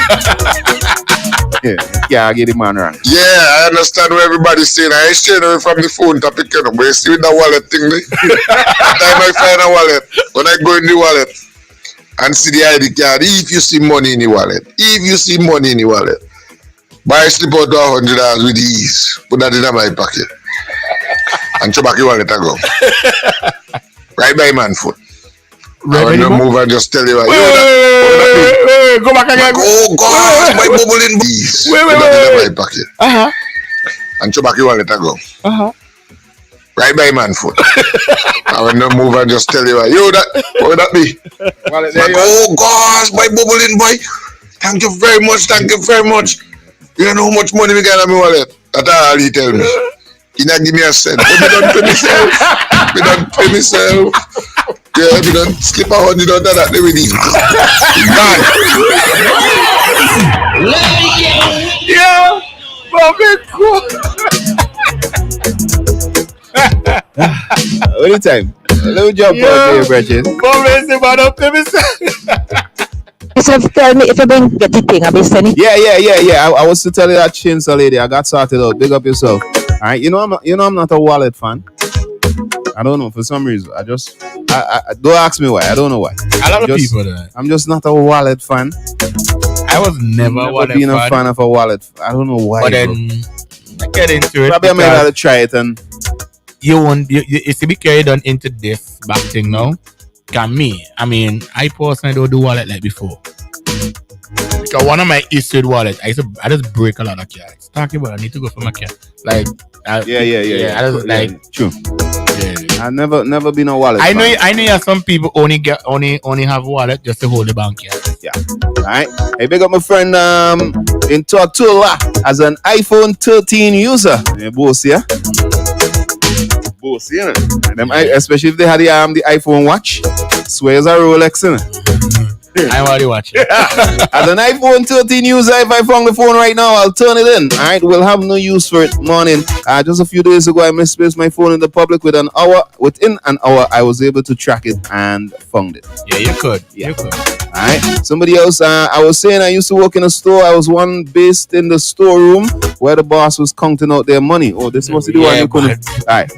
[SPEAKER 1] Yeah, I get the man wrong.
[SPEAKER 7] Yeah, I understand what everybody's saying. I ain't straight away from the phone topic, you know, but you see with the wallet thing, time I find a wallet, when I go in the wallet and see the ID card, if you see money in the wallet, buy a slip out $100 with ease, put that in my pocket, and throw back your wallet and go. Right by man foot. I will not move and just tell you.
[SPEAKER 3] Wait, go back again.
[SPEAKER 7] Oh God, my bubbling bees. Wait. My pocket. And throw back your wallet and go. Right by man foot. I will not move and just tell you. What would that be? Oh gosh, my bubbling boy. Thank you very much. You don't know how much money we got in my wallet. That's all he tell me. He not give me a cent. But me don't pay myself. Yeah, we don't slip a $100 that they will need.
[SPEAKER 3] Yeah,
[SPEAKER 1] Anytime. Little job for you, Bridget.
[SPEAKER 8] So tell me if you been get the thing, I be sending.
[SPEAKER 1] Yeah. I was to tell you that Chinsa lady. I got sorted out. Big up yourself. All right, I'm not a wallet fan. I don't know, for some reason. I don't ask me why. I don't know why.
[SPEAKER 3] A lot of people do.
[SPEAKER 1] I'm just not a wallet fan.
[SPEAKER 3] I was never a wallet
[SPEAKER 1] been a fan of a wallet. I don't know why.
[SPEAKER 3] But then I get into it.
[SPEAKER 1] Probably I might have to try it and
[SPEAKER 3] you see, because you done into this back thing now. I personally don't do wallet like before. Because one of my issued wallets, I just break a lot of cards. Talking about I need to go for my card. Like
[SPEAKER 1] yeah. True.
[SPEAKER 3] Yeah.
[SPEAKER 1] I've never been a wallet.
[SPEAKER 3] I know you have some people only have wallet just to hold the bank card.
[SPEAKER 1] Yeah. Alright. Hey, big up my friend in Tortola as an iPhone 13 user. Yeah, boss, yeah. Boss, yeah. Especially if they had the iPhone watch. Swears a Rolex, innit?
[SPEAKER 3] I'm already watching.
[SPEAKER 1] As an iPhone 13 user, if I found the phone right now, I'll turn it in. Alright, we'll have no use for it. Morning. Just a few days ago, I misplaced my phone in the public. Within an hour, I was able to track it and found it.
[SPEAKER 3] Yeah, you could.
[SPEAKER 1] Yeah. You could. Alright. Somebody else, I was saying I used to work in a store. I was one based in the storeroom where the boss was counting out their money. Oh, this was the one you couldn't. Alright.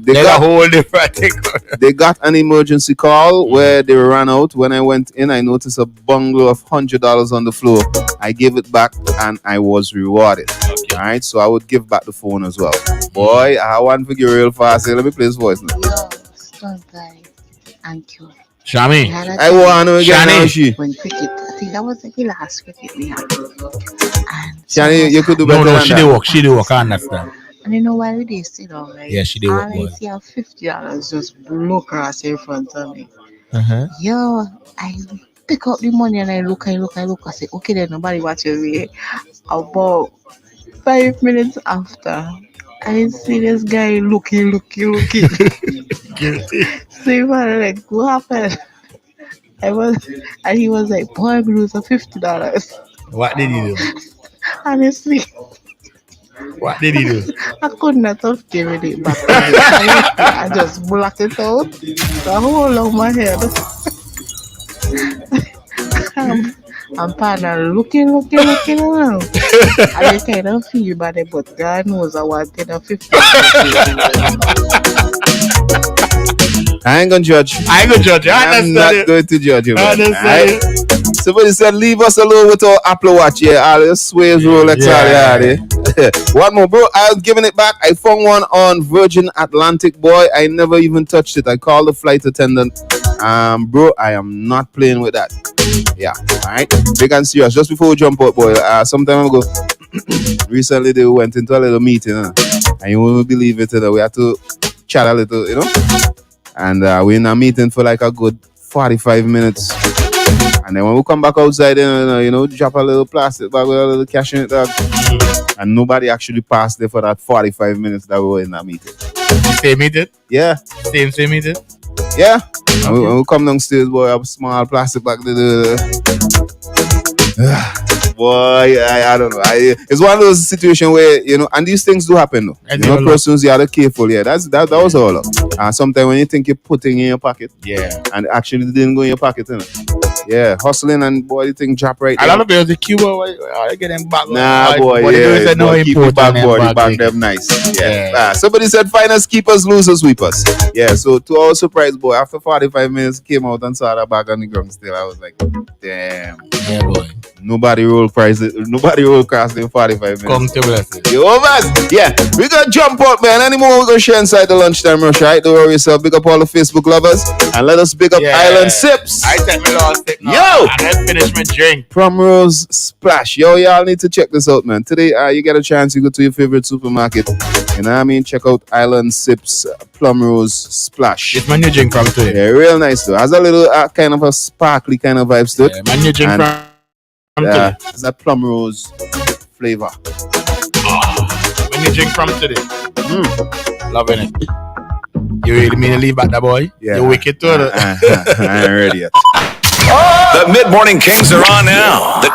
[SPEAKER 1] They got a whole different thing. They got an emergency call where they ran out. When I went in, I noticed a bundle of $100 on the floor. I gave it back and I was rewarded. Okay. Alright, so I would give back the phone as well. Boy, I want to figure real fast. Let me play his voice now.
[SPEAKER 16] Stop guys. Thank you.
[SPEAKER 3] Shami.
[SPEAKER 1] I want to get now, she.
[SPEAKER 16] When cricket, I think that was the last cricket we had. And
[SPEAKER 1] Shani, you could do better
[SPEAKER 3] No,
[SPEAKER 1] than
[SPEAKER 3] she
[SPEAKER 1] that.
[SPEAKER 3] did work. She did work. I understand.
[SPEAKER 16] And you know why we did sit down, right?
[SPEAKER 3] Yeah, she did work.
[SPEAKER 16] All I
[SPEAKER 3] Boy.
[SPEAKER 16] see are $50 just blow across in front of me.
[SPEAKER 3] Uh-huh.
[SPEAKER 16] Yo, I pick up the money and I look. I say, okay, then nobody watching me. About 5 minutes after, I see this guy looking.
[SPEAKER 3] Guilty.
[SPEAKER 16] So he was like, what happened? I was, and he was like, boy, I lose a $50.
[SPEAKER 3] What did he do?
[SPEAKER 16] Honestly,
[SPEAKER 3] What did he do?
[SPEAKER 16] I could not have given it back to him. I just blocked it out. The whole of my head. I'm partner looking around. I kind of feel bad, but God knows I wanted a $50.
[SPEAKER 1] I ain't gonna judge.
[SPEAKER 3] I ain't gonna judge you. I
[SPEAKER 1] I'm
[SPEAKER 3] understand
[SPEAKER 1] not
[SPEAKER 3] it.
[SPEAKER 1] going to judge you.
[SPEAKER 3] I
[SPEAKER 1] Man.
[SPEAKER 3] understand
[SPEAKER 1] Alright? Somebody said, leave us alone with our Apple Watch. Yeah, all your Sways, Rolex, all that. One more, bro. I was giving it back. I found one on Virgin Atlantic, boy. I never even touched it. I called the flight attendant. Bro, I am not playing with that. Yeah, all right. Big and serious. Just before we jump out, boy. Some time ago, recently they went into a little meeting, and you won't believe it. We had to chat a little, you know. And we're in a meeting for like a good 45 minutes. And then when we come back outside, drop a little plastic bag with a little cash in it, dog. And nobody actually passed there for that 45 minutes that we were in that meeting.
[SPEAKER 3] Same meeting?
[SPEAKER 1] Yeah.
[SPEAKER 3] Same meeting?
[SPEAKER 1] Yeah. And when we come downstairs, boy, I have a small plastic bag. Boy, I don't know. It's one of those situations where, and these things do happen, though. Persons, you are careful. Yeah, that was all up. Sometimes when you think you're putting in your pocket,
[SPEAKER 3] yeah,
[SPEAKER 1] and actually didn't go in your pocket, yeah, hustling and boy, you think drop right
[SPEAKER 3] a
[SPEAKER 1] there.
[SPEAKER 3] lot of people the Cuba, I get them back.
[SPEAKER 1] Nah, boy, yeah, boy, keep it back, boy, the back them nice. Yeah. Somebody said, finance keepers, losers, sweepers. Yeah, so to our surprise, boy, after 45 minutes, came out and saw that bag on the ground still. I was like, damn.
[SPEAKER 3] Yeah, boy.
[SPEAKER 1] Nobody roll prices. Nobody roll cost in 45 minutes.
[SPEAKER 3] Come to bless it.
[SPEAKER 1] Yo, man. Yeah, we gonna jump out, man. Any more we're gonna share inside the lunchtime rush, right? Don't worry yourself. Big up all the Facebook lovers. And let us big up Island Sips.
[SPEAKER 3] I take my last sip now.
[SPEAKER 1] Yo!
[SPEAKER 3] And then finish my drink.
[SPEAKER 1] Primrose Splash. Yo, y'all need to check this out, man. Today, you get a chance, you go to your favorite supermarket. You know what I mean? Check out Island Sips Primrose Splash.
[SPEAKER 3] It's my new drink from today.
[SPEAKER 1] Yeah, real nice though. Has a little kind of a sparkly kind of vibes to it.
[SPEAKER 3] Yeah, my new drink from today.
[SPEAKER 1] It's a plum rose flavor.
[SPEAKER 3] My new drink from today. Loving it. You really mean to leave back that boy?
[SPEAKER 1] Yeah.
[SPEAKER 3] You wicked to it.
[SPEAKER 1] I ain't ready yet.
[SPEAKER 17] The Mid-Morning Kings are on now. The